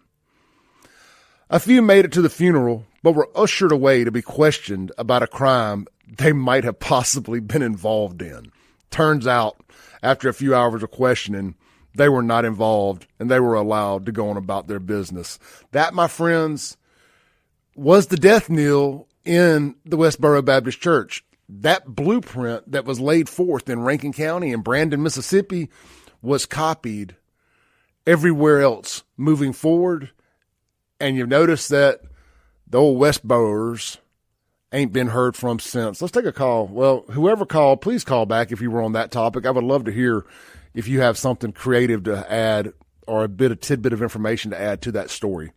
A few made it to the funeral, but were ushered away to be questioned about a crime they might have possibly been involved in. Turns out, after a few hours of questioning, they were not involved, and they were allowed to go on about their business. That, my friends, was the death knell in the Westboro Baptist Church. That blueprint that was laid forth in Rankin County and Brandon, Mississippi, was copied everywhere else moving forward. And you've noticed that the old Westboroers Ain't been heard from since. Let's take a call. Well, whoever called, please call back if you were on that topic. I would love to hear if you have something creative to add or a tidbit of information to add to that story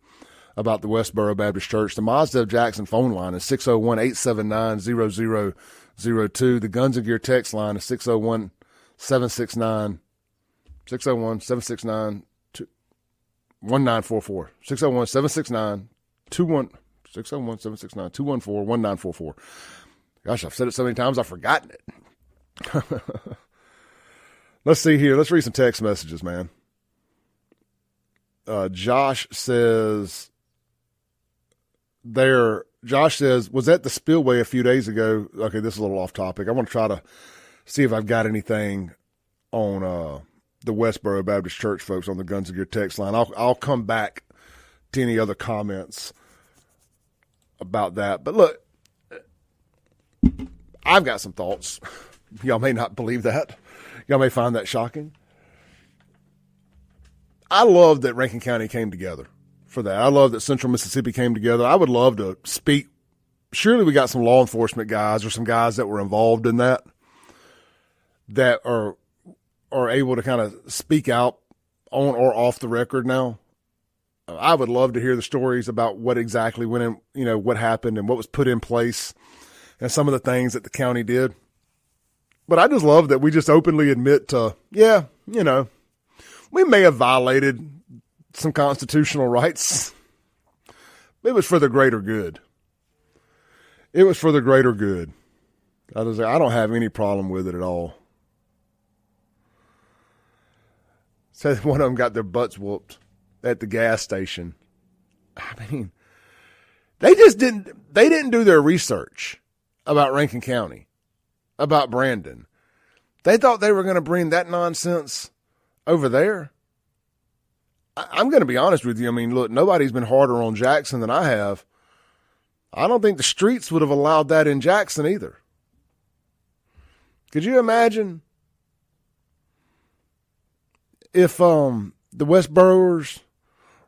about the Westboro Baptist Church. The Mazda of Jackson phone line is 601-879-0002. The Guns and Gear text line is 601-769-1944. 601-769-2144. Gosh, I've said it so many times, I've forgotten it. Let's see here. Let's read some text messages, man. Josh says, was at the Spillway a few days ago. Okay, this is a little off topic. I want to try to see if I've got anything on the Westboro Baptist Church folks on the Guns and Gear text line. I'll come back to any other comments about that. But look, I've got some thoughts. Y'all may not believe that. Y'all may find that shocking. I love that Rankin County came together for that. I love that Central Mississippi came together. I would love to speak. Surely we got some law enforcement guys or some guys that were involved in that are able to kind of speak out on or off the record now. I would love to hear the stories about what exactly went in, what happened and what was put in place and some of the things that the county did. But I just love that we just openly admit to, we may have violated some constitutional rights. It was for the greater good. It was for the greater good. I don't have any problem with it at all. Said one of them got their butts whooped at the gas station. I mean, they didn't do their research about Rankin County, about Brandon. They thought they were going to bring that nonsense over there. I'm going to be honest with you. I mean, look, nobody's been harder on Jaxon than I have. I don't think the streets would have allowed that in Jaxon either. Could you imagine if the Westboroers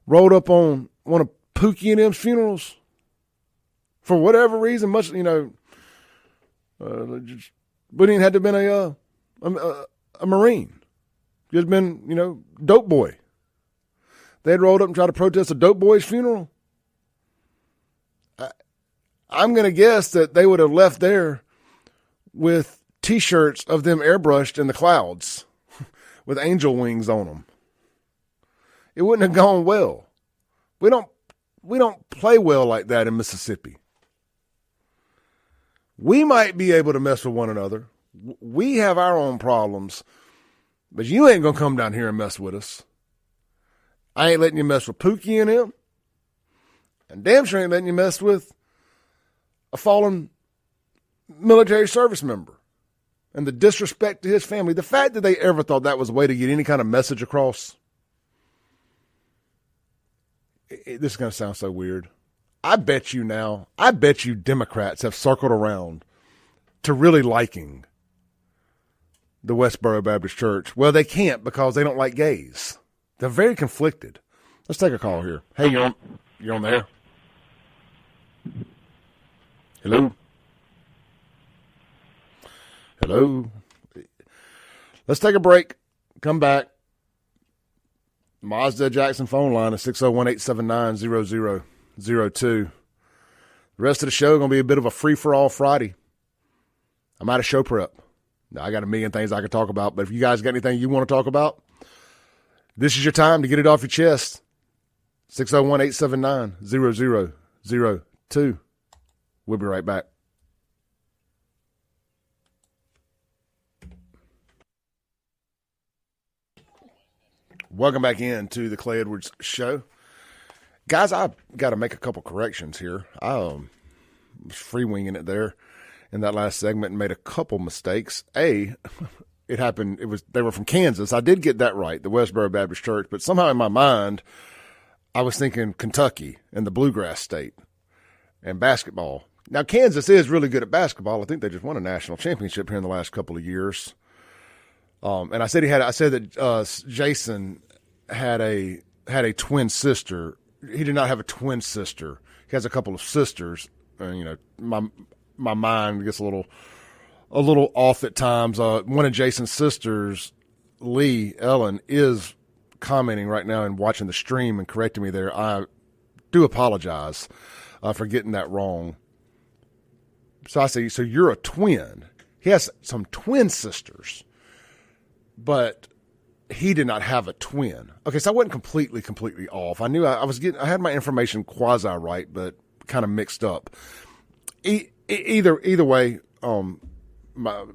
rolled up on one of Pookie and them's funerals for whatever reason? Much, wouldn't even had to have been a Marine. Just been, dope boy. They'd rolled up and tried to protest a dope boy's funeral. I'm going to guess that they would have left there with T-shirts of them airbrushed in the clouds with angel wings on them. It wouldn't have gone well. We don't play well like that in Mississippi. We might be able to mess with one another. We have our own problems, but you ain't going to come down here and mess with us. I ain't letting you mess with Pookie and him. And damn sure ain't letting you mess with a fallen military service member and the disrespect to his family. The fact that they ever thought that was a way to get any kind of message across. This is going to sound so weird. I bet you Democrats have circled around to really liking the Westboro Baptist Church. Well, they can't because they don't like gays. They're very conflicted. Let's take a call here. Hey, you're on there. Hello? Hello? Let's take a break. Come back. Mazda Jackson phone line is 601-879-0002. The rest of the show going to be a bit of a free-for-all Friday. I'm out of show prep. Now, I got a million things I could talk about, but if you guys got anything you want to talk about, this is your time to get it off your chest. 601-879-0002. We'll be right back. Welcome back into the Clay Edwards Show. Guys, I've got to make a couple corrections here. I was free-winging it there in that last segment and made a couple mistakes. It happened. They were from Kansas. I did get that right, the Westboro Baptist Church, but somehow in my mind, I was thinking Kentucky and the Bluegrass State and basketball. Now, Kansas is really good at basketball. I think they just won a national championship here in the last couple of years. And I said that Jason had a twin sister. He did not have a twin sister. He has a couple of sisters. my mind gets a little off at times. One of Jason's sisters, Ellen, is commenting right now and watching the stream and correcting me there. I do apologize for getting that wrong. So I say, so you're a twin. He has some twin sisters, but he did not have a twin. Okay, so I wasn't completely off. I knew I had my information quasi right, but kind of mixed up. Either way, my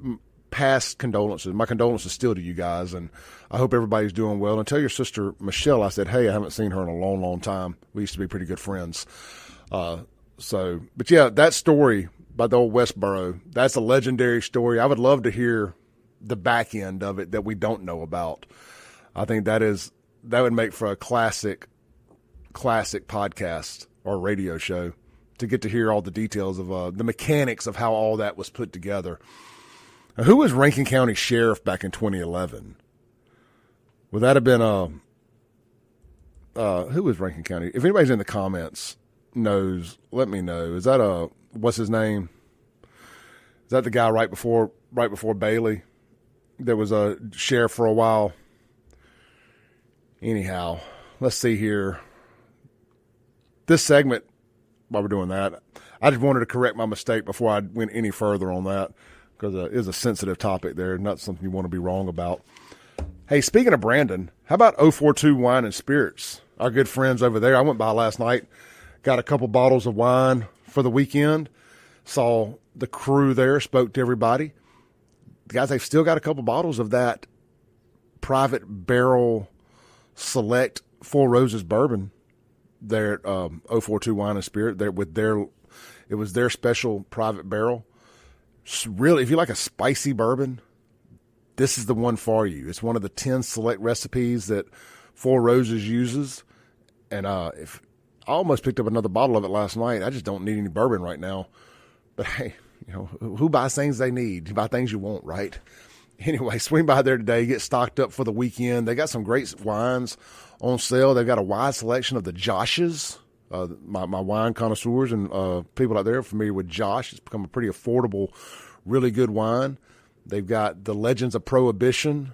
past condolences. My condolences still to you guys, and I hope everybody's doing well. And tell your sister Michelle I said, hey, I haven't seen her in a long time. We used to be pretty good friends. But yeah, that story by the old Westboro, that's a legendary story. I would love to hear the back end of it that we don't know about. I think that would make for a classic podcast or radio show to get to hear all the details of the mechanics of how all that was put together. Now, who was Rankin County Sheriff back in 2011? Would that have been who was Rankin County? If anybody's in the comments knows, let me know. Is that what's his name? Is that the guy right before Bailey that was a sheriff for a while? Anyhow, let's see here. This segment, while we're doing that, I just wanted to correct my mistake before I went any further on that, because it is a sensitive topic there, not something you want to be wrong about. Hey, speaking of Brandon, how about 042 Wine and Spirits? Our good friends over there. I went by last night, got a couple bottles of wine for the weekend, saw the crew there, spoke to everybody. Guys, they've still got a couple bottles of that private barrel select Four Roses bourbon there at 042 Wine and Spirit. There with it was their special private barrel. Really, if you like a spicy bourbon, this is the one for you. It's one of the 10 select recipes that Four Roses uses. And if I almost picked up another bottle of it last night. I just don't need any bourbon right now. But hey, who buys things they need? You buy things you want, right? Anyway, swing by there today, get stocked up for the weekend. They got some great wines on sale. They've got a wide selection of the Joshes. My wine connoisseurs and people out there are familiar with Josh. It's become a pretty affordable, really good wine. They've got the Legends of Prohibition.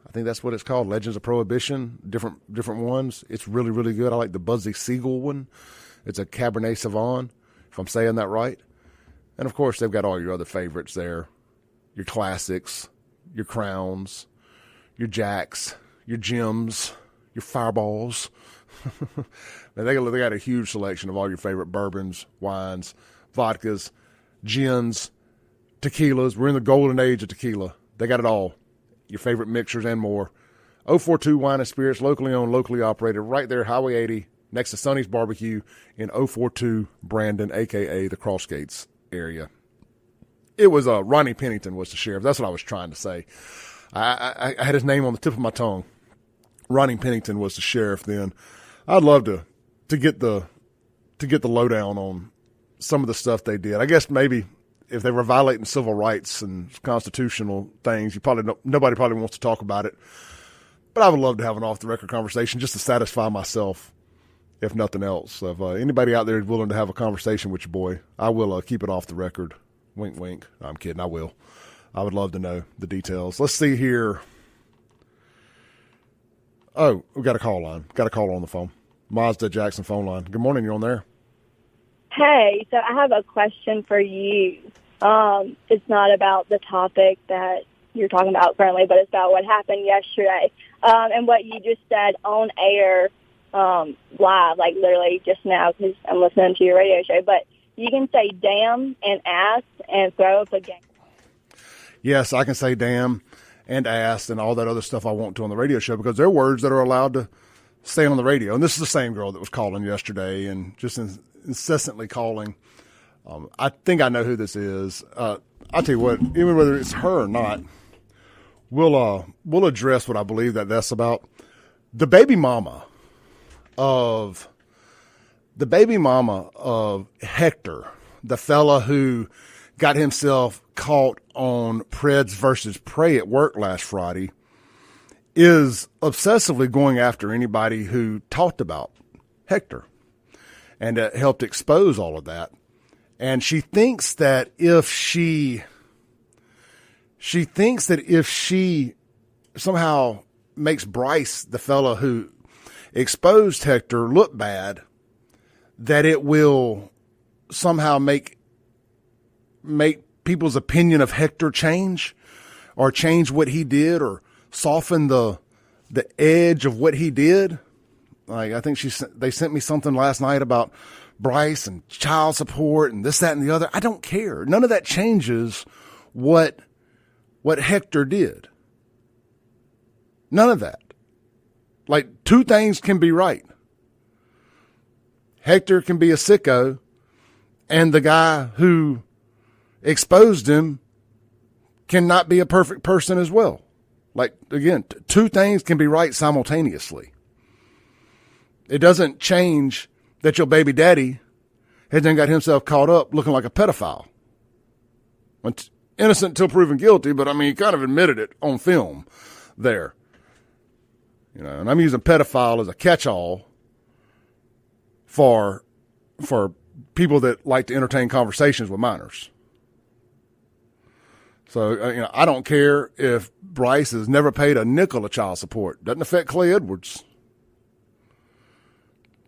I think that's what it's called, Legends of Prohibition, different ones. It's really, really good. I like the Buzzy Siegel one. It's a Cabernet Sauvignon, if I'm saying that right. And, of course, they've got all your other favorites there, your classics, your Crowns, your Jacks, your Jims, your Fireballs. They got a huge selection of all your favorite bourbons, wines, vodkas, gins, tequilas. We're in the golden age of tequila. They got it all. Your favorite mixers and more. 042 Wine and Spirits, locally owned, locally operated, right there, Highway 80, next to Sonny's Barbecue in 042 Brandon, a.k.a. the Crossgates area. It was Ronnie Pennington was the sheriff. That's what I was trying to say. I had his name on the tip of my tongue. Ronnie Pennington was the sheriff then. I'd love to get the lowdown on some of the stuff they did. I guess maybe if they were violating civil rights and constitutional things, nobody probably wants to talk about it. But I would love to have an off-the-record conversation just to satisfy myself, if nothing else. So if anybody out there is willing to have a conversation with your boy, I will keep it off the record. Wink, wink. No, I'm kidding. I will. I would love to know the details. Let's see here. Oh, we got a call line. Got a caller on the phone. Mazda Jackson phone line. Good morning. You're on there. Hey, so I have a question for you. It's not about the topic that you're talking about currently, but it's about what happened yesterday. And what you just said on air, live, like literally just now, because I'm listening to your radio show. But you can say damn and ass and throw up a game. Yes, I can say damn and ass and all that other stuff I want to on the radio show because they're words that are allowed to stay on the radio. And this is the same girl that was calling yesterday and just incessantly calling. I think I know who this is. I'll tell you what, even whether it's her or not, we'll address what I believe that's about. The baby mama of Hector, the fella who got himself caught on Preds versus Prey at work last Friday, is obsessively going after anybody who talked about Hector and helped expose all of that. And she thinks that if she somehow makes Bryce, the fella who exposed Hector, look bad, that it will somehow make people's opinion of Hector change, or change what he did, or soften the edge of what he did. Like, I think they sent me something last night about Bryce and child support and this, that, and the other. I don't care. None of that changes what Hector did. None of that. Like, two things can be right. Hector can be a sicko, and the guy who exposed him cannot be a perfect person as well. Like, again, two things can be right simultaneously. It doesn't change that your baby daddy has then got himself caught up looking like a pedophile. Innocent until proven guilty, but I mean, he kind of admitted it on film there. You know, and I'm using pedophile as a catch-all for people that like to entertain conversations with minors. So, you know, I don't care if Bryce has never paid a nickel of child support. Doesn't affect Clay Edwards.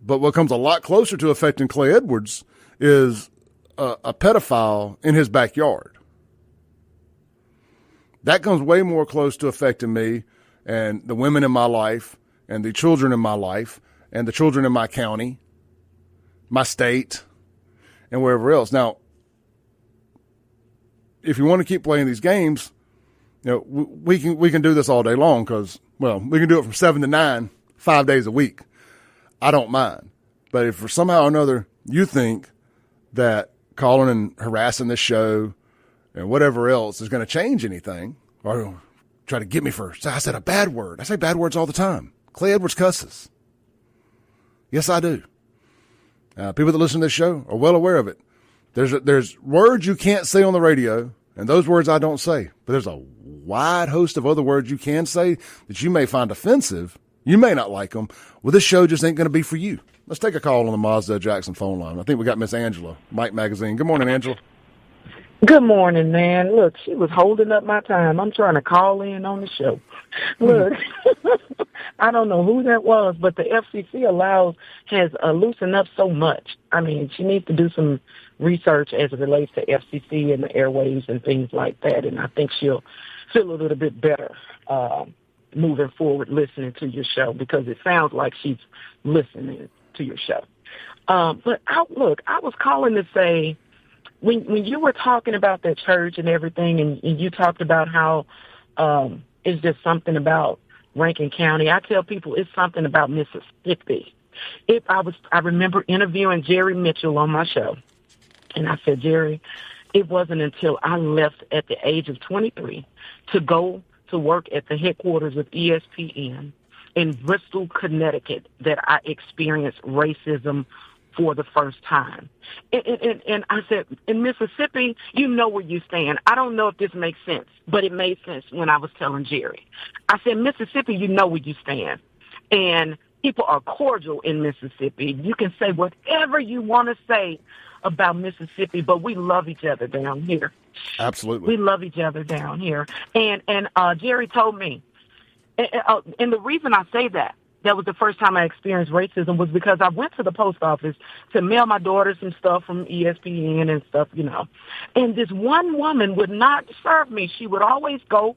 But what comes a lot closer to affecting Clay Edwards is a pedophile in his backyard. That comes way more close to affecting me and the women in my life and the children in my life and the children in my county, my state, and wherever else. Now, if you want to keep playing these games, you know, we can do this all day long because, well, we can do it from 7 to 9, 5 days a week. I don't mind. But if for somehow or another you think that calling and harassing this show and whatever else is going to change anything, or try to get me for, I said a bad word. I say bad words all the time. Clay Edwards cusses. Yes, I do. People that listen to this show are well aware of it. There's words you can't say on the radio, and those words I don't say. But there's a wide host of other words you can say that you may find offensive. You may not like them. Well, this show just ain't going to be for you. Let's take a call on the Mazda Jaxon phone line. I think we got Miss Angela, Mike Magazine. Good morning, Angela. Good morning, man. Look, she was holding up my time. I'm trying to call in on the show. Look, I don't know who that was, but the FCC has loosened up so much. I mean, she needs to do some research as it relates to FCC and the airwaves and things like that, and I think she'll feel a little bit better moving forward listening to your show, because it sounds like she's listening to your show. But I was calling to say, when you were talking about that church and everything, and you talked about how it's just something about Rankin County, I tell people it's something about Mississippi. I remember interviewing Jerry Mitchell on my show, and I said, Jerry, it wasn't until I left at the age of 23 to go to work at the headquarters of ESPN in Bristol, Connecticut, that I experienced racism for the first time. And I said, in Mississippi, you know where you stand. I don't know if this makes sense, but it made sense when I was telling Jerry. I said, Mississippi, you know where you stand. And people are cordial in Mississippi. You can say whatever you want to say about Mississippi, but we love each other down here. Absolutely. We love each other down here. And Jerry told me, and the reason I say that was the first time I experienced racism, was because I went to the post office to mail my daughter some stuff from ESPN and stuff, you know. And this one woman would not serve me. She would always go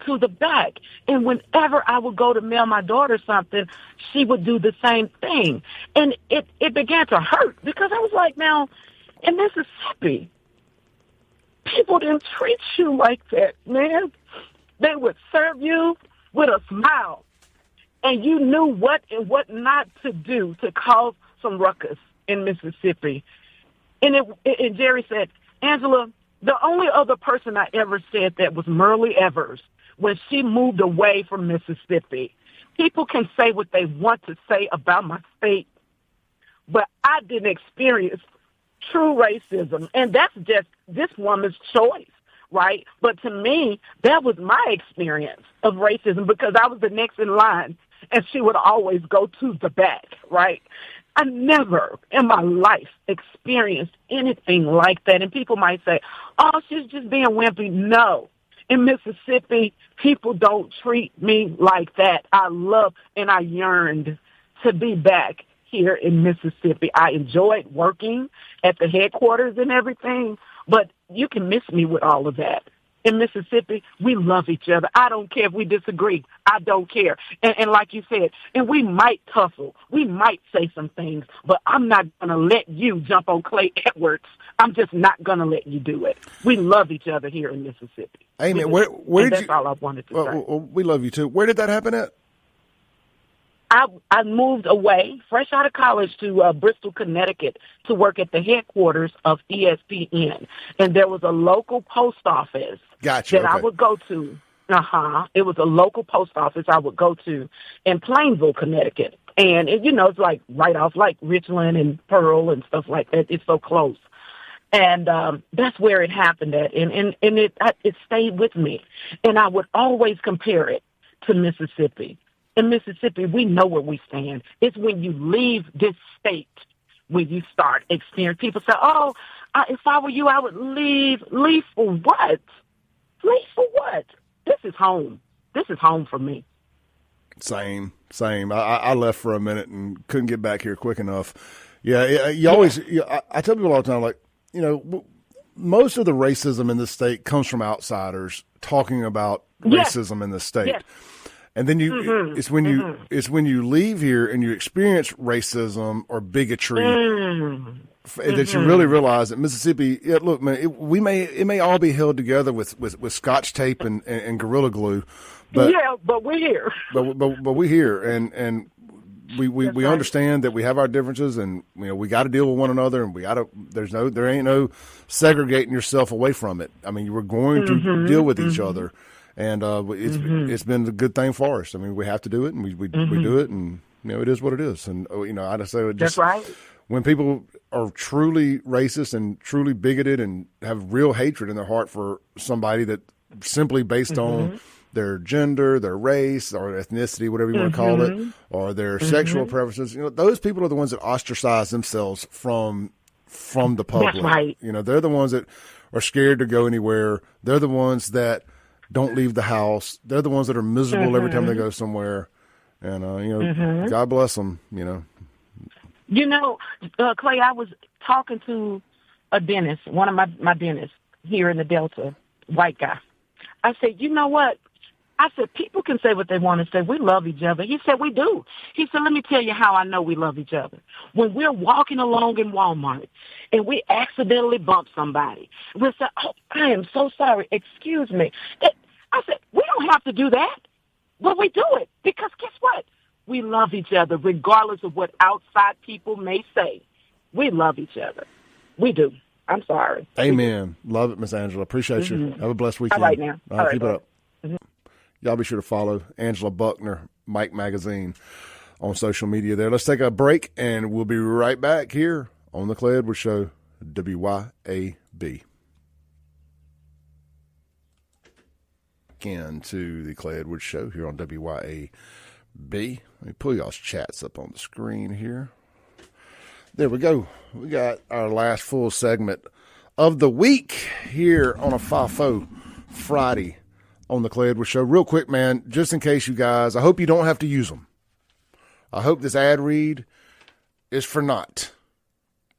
to the back. And whenever I would go to mail my daughter something, she would do the same thing. And it began to hurt, because I was like, now, in Mississippi, people didn't treat you like that, man. They would serve you with a smile. And you knew what and what not to do to cause some ruckus in Mississippi. And Jerry said, Angela, the only other person I ever said that was Merle Evers when she moved away from Mississippi. People can say what they want to say about my state, but I didn't experience true racism. And that's just this woman's choice, right? But to me, that was my experience of racism, because I was the next in line. and she would always go to the back, right? I never in my life experienced anything like that. And people might say, oh, she's just being wimpy. No. In Mississippi, people don't treat me like that. I love and I yearned to be back here in Mississippi. I enjoyed working at the headquarters and everything, but you can miss me with all of that. In Mississippi, we love each other. I don't care if we disagree. I don't care. And like you said, and we might tussle. We might say some things, but I'm not going to let you jump on Clay Edwards. I'm just not going to let you do it. We love each other here in Mississippi. Amen. Where did that's all I wanted to say. Well, we love you too. Where did that happen at? I moved away, fresh out of college, to Bristol, Connecticut, to work at the headquarters of ESPN. And there was a local post office that I would go to. It was a local post office I would go to in Plainville, Connecticut. And, it's like right off like Richland and Pearl and stuff like that. It's so close. And that's where it happened at. And it stayed with me. And I would always compare it to Mississippi. In Mississippi, we know where we stand. It's when you leave this state when you start experiencing. People say, oh, if I were you, I would leave. Leave for what? Leave for what? This is home. This is home for me. Same. I left for a minute and couldn't get back here quick enough. Yeah, you always, I tell people all the time, like, most of the racism in this state comes from outsiders talking about racism in the state. Yes. And then it's when you leave here and you experience racism or bigotry that you really realize that Mississippi. Yeah, look, man, it may all be held together with Scotch tape and Gorilla Glue, but we're here. But we're here, and we understand that we have our differences, and we got to deal with one another, and there ain't no segregating yourself away from it. I mean, we're going to deal with each other. And it's been a good thing for us. I mean, we have to do it, and we do it, and it is what it is. And I just say that's right. When people are truly racist and truly bigoted and have real hatred in their heart for somebody that simply based on their gender, their race, or ethnicity, whatever you want to call it, or their sexual preferences, those people are the ones that ostracize themselves from the public. That's right. They're the ones that are scared to go anywhere. They're the ones that don't leave the house. They're the ones that are miserable every time they go somewhere. And, God bless them, Clay, I was talking to a dentist, one of my dentists here in the Delta, white guy. I said, you know what? I said, people can say what they want to say. We love each other. He said, we do. He said, let me tell you how I know we love each other. When we're walking along in Walmart and we accidentally bump somebody, we'll say, oh, I am so sorry. Excuse me. I said, we don't have to do that, but we do it because guess what? We love each other regardless of what outside people may say. We love each other. We do. I'm sorry. Amen. Love it, Miss Angela. Appreciate you. Have a blessed weekend. All right now. All right, keep it up. Y'all be sure to follow Angela Buckner, Mike Magazine, on social media there. Let's take a break, and we'll be right back here on The Clay Edwards Show, WYAB. Again to The Clay Edwards Show here on WYAB. Let me pull y'all's chats up on the screen here. There we go. We got our last full segment of the week here on a FAFO Friday on The Clay Edwards Show. Real quick, man, just in case you guys, I hope you don't have to use them. I hope this ad read is for naught.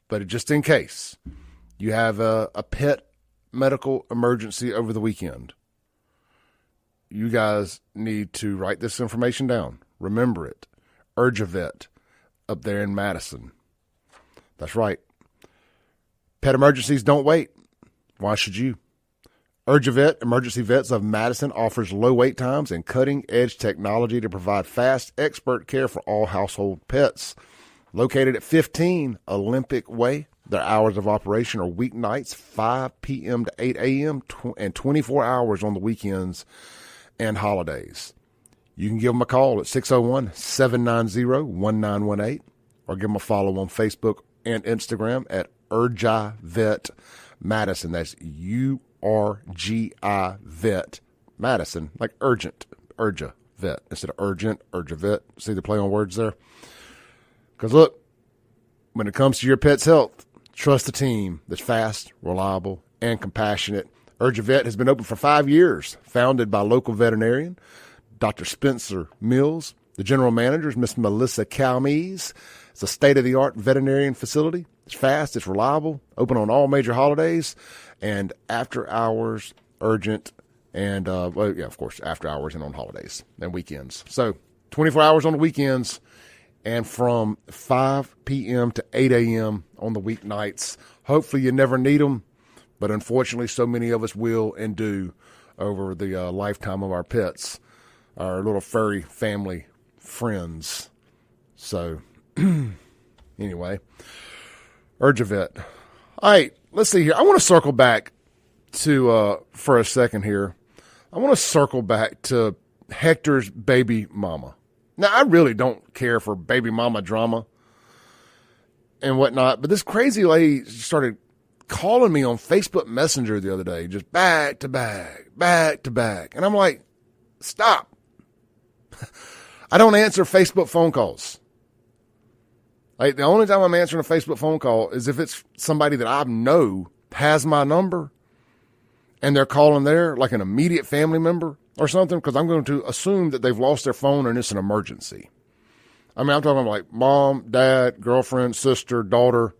But just in case you have a pet medical emergency over the weekend, you guys need to write this information down. Remember it. Urge a Vet up there in Madison. That's right. Pet emergencies don't wait. Why should you? Urge a Vet, Emergency Vets of Madison, offers low wait times and cutting-edge technology to provide fast, expert care for all household pets. Located at 15 Olympic Way, their hours of operation are weeknights, 5 p.m. to 8 a.m., and 24 hours on the weekends and holidays. You can give them a call at 601-790-1918 or give them a follow on Facebook and Instagram at Urgi Vet Madison. That's URGI Vet Madison, like urgent, Urgia vet instead of urgent, urgent. See the play on words there? Because look, when it comes to your pet's health, trust a team that's fast, reliable, and compassionate. Urgent has been open for 5 years, founded by local veterinarian Dr. Spencer Mills. The general manager is Miss Melissa Calmes. It's a state-of-the-art veterinarian facility. It's fast, it's reliable, open on all major holidays, and after hours, urgent, and, of course, after hours and on holidays and weekends. So 24 hours on the weekends and from 5 p.m. to 8 a.m. on the weeknights. Hopefully you never need them, but unfortunately so many of us will and do over the lifetime of our pets, our little furry family friends. So anyway, Urgent. All right, let's see here. I want to circle back to, for a second here, I want to circle back to Hector's baby mama. Now, I really don't care for baby mama drama and whatnot, but this crazy lady started calling me on Facebook Messenger the other day, just back to back. And I'm like, stop. I don't answer Facebook phone calls. Like, the only time I'm answering a Facebook phone call is if it's somebody that I know has my number and they're calling there, like an immediate family member or something, because I'm going to assume that they've lost their phone and it's an emergency. I mean, I'm talking about like mom, dad, girlfriend, sister, daughter,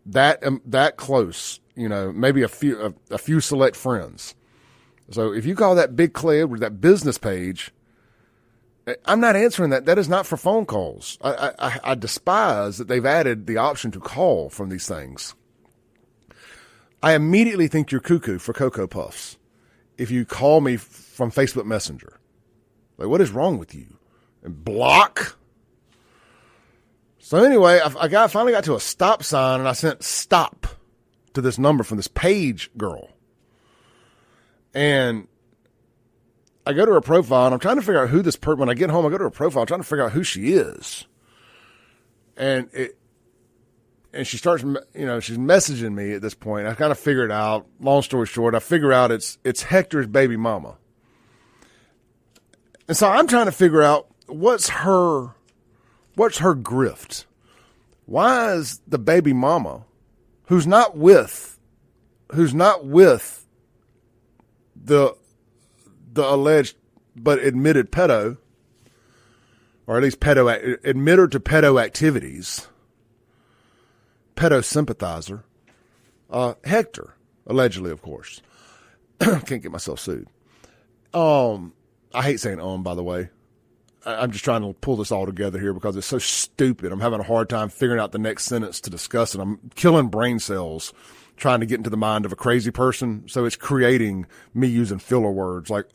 that close, maybe a few select friends. So if you call that big club or that business page, I'm not answering that. That is not for phone calls. I despise that they've added the option to call from these things. I immediately think you're cuckoo for Cocoa Puffs if you call me from Facebook Messenger. Like, what is wrong with you? And block? So anyway, I finally got to a stop sign and I sent stop to this number from this page girl. And I go to her profile and I'm trying to figure out who this person, when I get home, I go to her profile, trying to figure out who she is. And she starts, she's messaging me at this point. I kind of figure it out. Long story short, I figure out it's Hector's baby mama. And so I'm trying to figure out what's her grift. Why is the baby mama, who's not with the alleged but admitted pedo, or at least admitted to pedo activities, pedo sympathizer, Hector, allegedly, of course. Can't get myself sued. I hate saying by the way. I'm just trying to pull this all together here because it's so stupid. I'm having a hard time figuring out the next sentence to discuss it. I'm killing brain cells trying to get into the mind of a crazy person. So it's creating me using filler words like, It's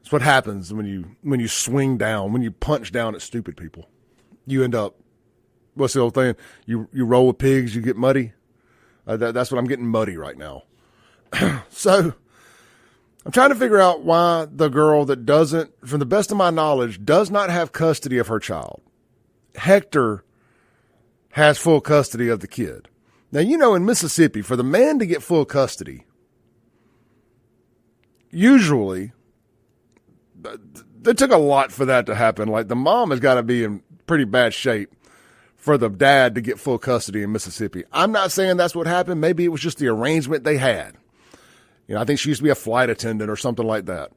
what happens when you swing down, when you punch down at stupid people. You end up, what's the old thing? You roll with pigs, you get muddy. That's what I'm getting muddy right now. So I'm trying to figure out why the girl that doesn't, from the best of my knowledge, does not have custody of her child. Hector has full custody of the kid. Now, in Mississippi, for the man to get full custody, usually, it took a lot for that to happen. Like, the mom has got to be in pretty bad shape for the dad to get full custody in Mississippi. I'm not saying that's what happened. Maybe it was just the arrangement they had. I think she used to be a flight attendant or something like that.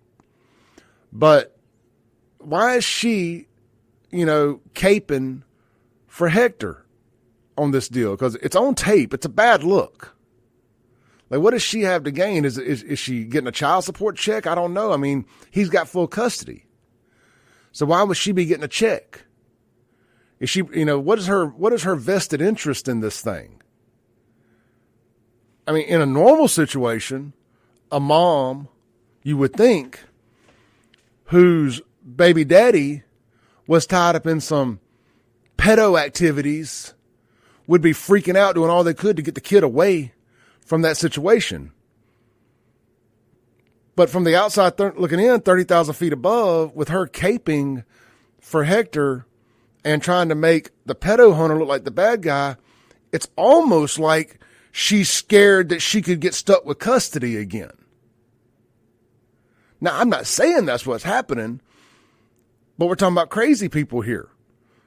But why is she, caping for Hector on this deal? Because it's on tape. It's a bad look. Like, what does she have to gain? Is she getting a child support check? I don't know. I mean, he's got full custody. So why would she be getting a check? Is she, what is her vested interest in this thing? I mean, in a normal situation, a mom, you would think, whose baby daddy was tied up in some pedo activities, would be freaking out, doing all they could to get the kid away from that situation. But from the outside looking in, 30,000 feet above, with her caping for Hector and trying to make the pedo hunter look like the bad guy, it's almost like she's scared that she could get stuck with custody again. Now, I'm not saying that's what's happening, but we're talking about crazy people here.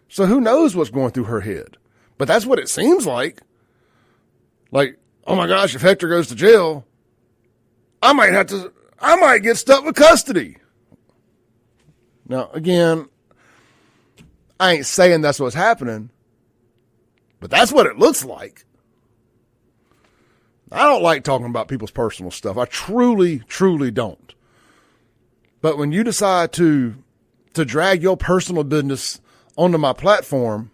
So who knows what's going through her head? But that's what it seems like. Like, oh my gosh, if Hector goes to jail, I might get stuck with custody. Now, again, I ain't saying that's what's happening, but that's what it looks like. I don't like talking about people's personal stuff. I truly, truly don't. But when you decide to drag your personal business onto my platform,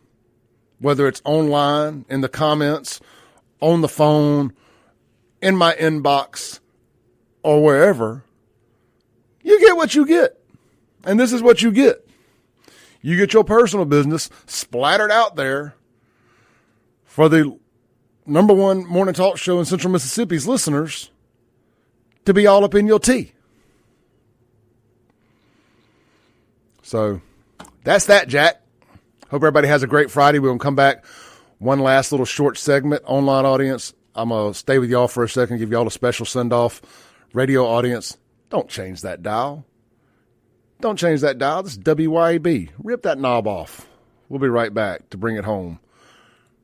whether it's online, in the comments, on the phone, in my inbox, or wherever, you get what you get. And this is what you get. You get your personal business splattered out there for the number one morning talk show in Central Mississippi's listeners to be all up in your tea. So that's that, Jack. Hope everybody has a great Friday. We're going to come back. One last little short segment, online audience. I'm going to stay with y'all for a second, give y'all a special send-off. Radio audience, don't change that dial. Don't change that dial. This is WYAB. Rip that knob off. We'll be right back to bring it home.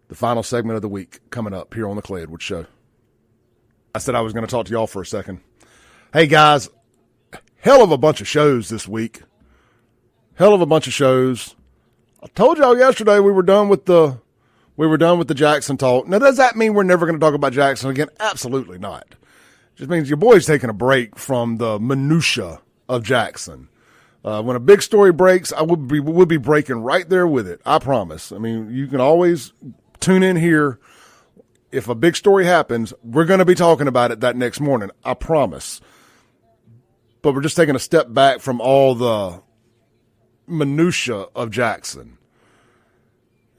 The final segment of the week coming up here on the Clay Edwards Show. I said I was going to talk to y'all for a second. Hey, guys, hell of a bunch of shows this week. Hell of a bunch of shows. I told y'all yesterday we were done with the Jaxon talk. Now, does that mean we're never going to talk about Jaxon again? Absolutely not. It just means your boy's taking a break from the minutia of Jaxon. When a big story breaks, I would be breaking right there with it. I promise. I mean, you can always tune in here. If a big story happens, we're going to be talking about it that next morning. I promise. But we're just taking a step back from all the minutia of Jaxon.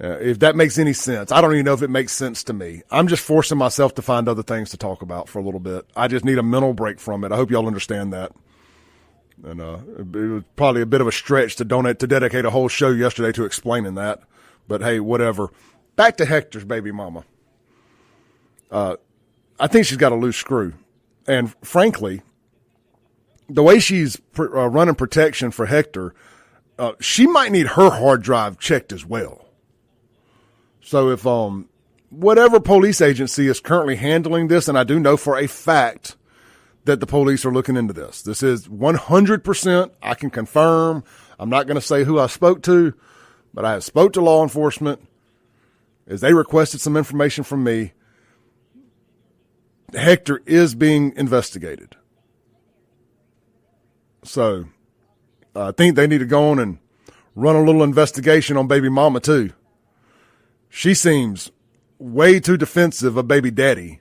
If that makes any sense. I don't even know if it makes sense to me. I'm just forcing myself to find other things to talk about for a little bit. I just need a mental break from it. I hope y'all understand that. And it was probably a bit of a stretch to dedicate a whole show yesterday to explaining that. But hey, whatever. Back to Hector's baby mama. I think she's got a loose screw. And frankly, the way she's running protection for Hector, she might need her hard drive checked as well. So if whatever police agency is currently handling this, and I do know for a fact that the police are looking into this. This is 100%. I can confirm. I'm not going to say who I spoke to, but I have spoke to law enforcement as they requested some information from me. Hector is being investigated. So I think they need to go on and run a little investigation on baby mama too. She seems way too defensive of baby daddy.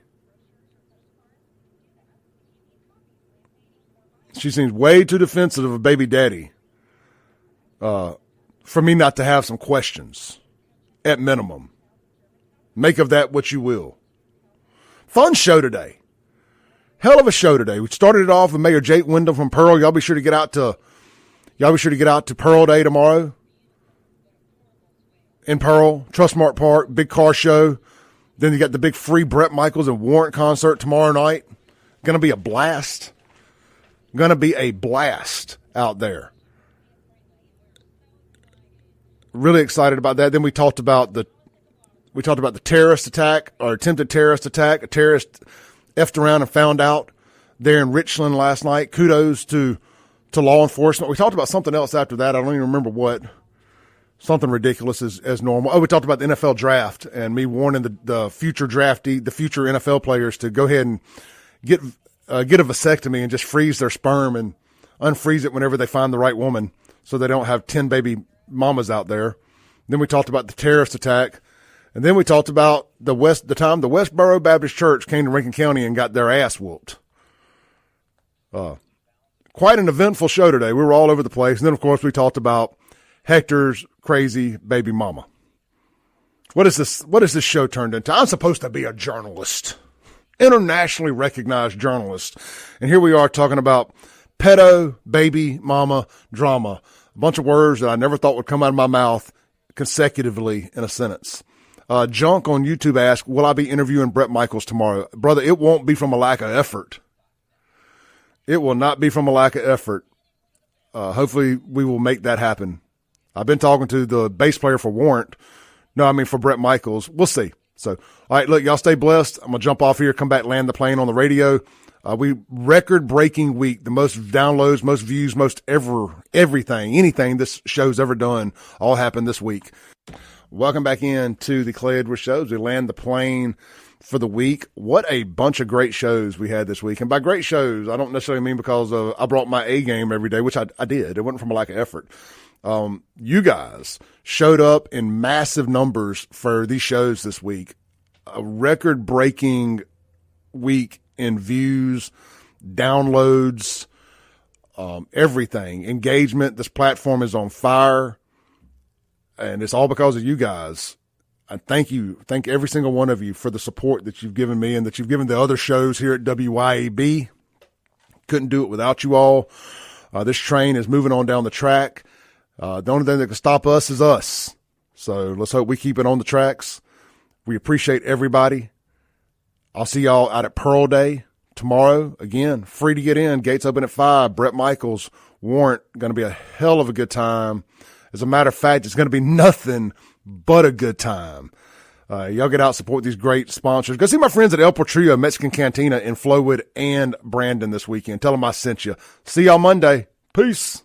She seems way too defensive of baby daddy for me not to have some questions at minimum. Make of that what you will. Fun show today. Hell of a show today. We started it off with Mayor Jake Windham from Pearl. Y'all be sure to get out to Pearl Day tomorrow. In Pearl, Trustmark Park, big car show. Then you got the big free Bret Michaels and WARRANT concert tomorrow night. Going to be a blast. Going to be a blast out there. Really excited about that. Then we talked about the terrorist attack or attempted terrorist attack. A terrorist effed around and found out there in Richland last night. Kudos to law enforcement. We talked about something else after that. I don't even remember what. Something ridiculous as normal. Oh, we talked about the NFL draft and me warning the future draftee, the future NFL players to go ahead and get a vasectomy and just freeze their sperm and unfreeze it whenever they find the right woman so they don't have 10 baby mamas out there. Then we talked about the terrorist attack. And then we talked about the time the Westboro Baptist Church came to Rankin County and got their ass whooped. Quite an eventful show today. We were all over the place. And then, of course, we talked about Hector's crazy baby mama. What is this show turned into? I'm supposed to be a journalist, internationally recognized journalist. And here we are talking about pedo, baby, mama, drama. A bunch of words that I never thought would come out of my mouth consecutively in a sentence. Junk on YouTube asked, will I be interviewing Bret Michaels tomorrow? Brother, it won't be from a lack of effort. It will not be from a lack of effort. Hopefully we will make that happen. I've been talking to the bass player for WARRANT. No, I mean for Bret Michaels. We'll see. So, all right, look, y'all stay blessed. I'm going to jump off here, come back, land the plane on the radio. We record-breaking week, the most downloads, most views, most anything this show's ever done, all happened this week. Welcome back in to the Clay Edwards Shows. We land the plane for the week. What a bunch of great shows we had this week. And by great shows, I don't necessarily mean because I brought my A game every day, which I did. It wasn't from a lack of effort. You guys showed up in massive numbers for these shows this week. A record-breaking week in views, downloads, everything, engagement. This platform is on fire, and it's all because of you guys. I thank every single one of you for the support that you've given me and that you've given the other shows here at WYAB. Couldn't do it without you all. This train is moving on down the track. The only thing that can stop us is us. So let's hope we keep it on the tracks. We appreciate everybody. I'll see y'all out at Pearl Day tomorrow. Again, free to get in. Gates open at 5. Bret Michaels, WARRANT, going to be a hell of a good time. As a matter of fact, it's going to be nothing but a good time. Y'all get out, support these great sponsors. Go see my friends at El Portrillo Mexican Cantina in Flowood and Brandon this weekend. Tell them I sent you. See y'all Monday. Peace.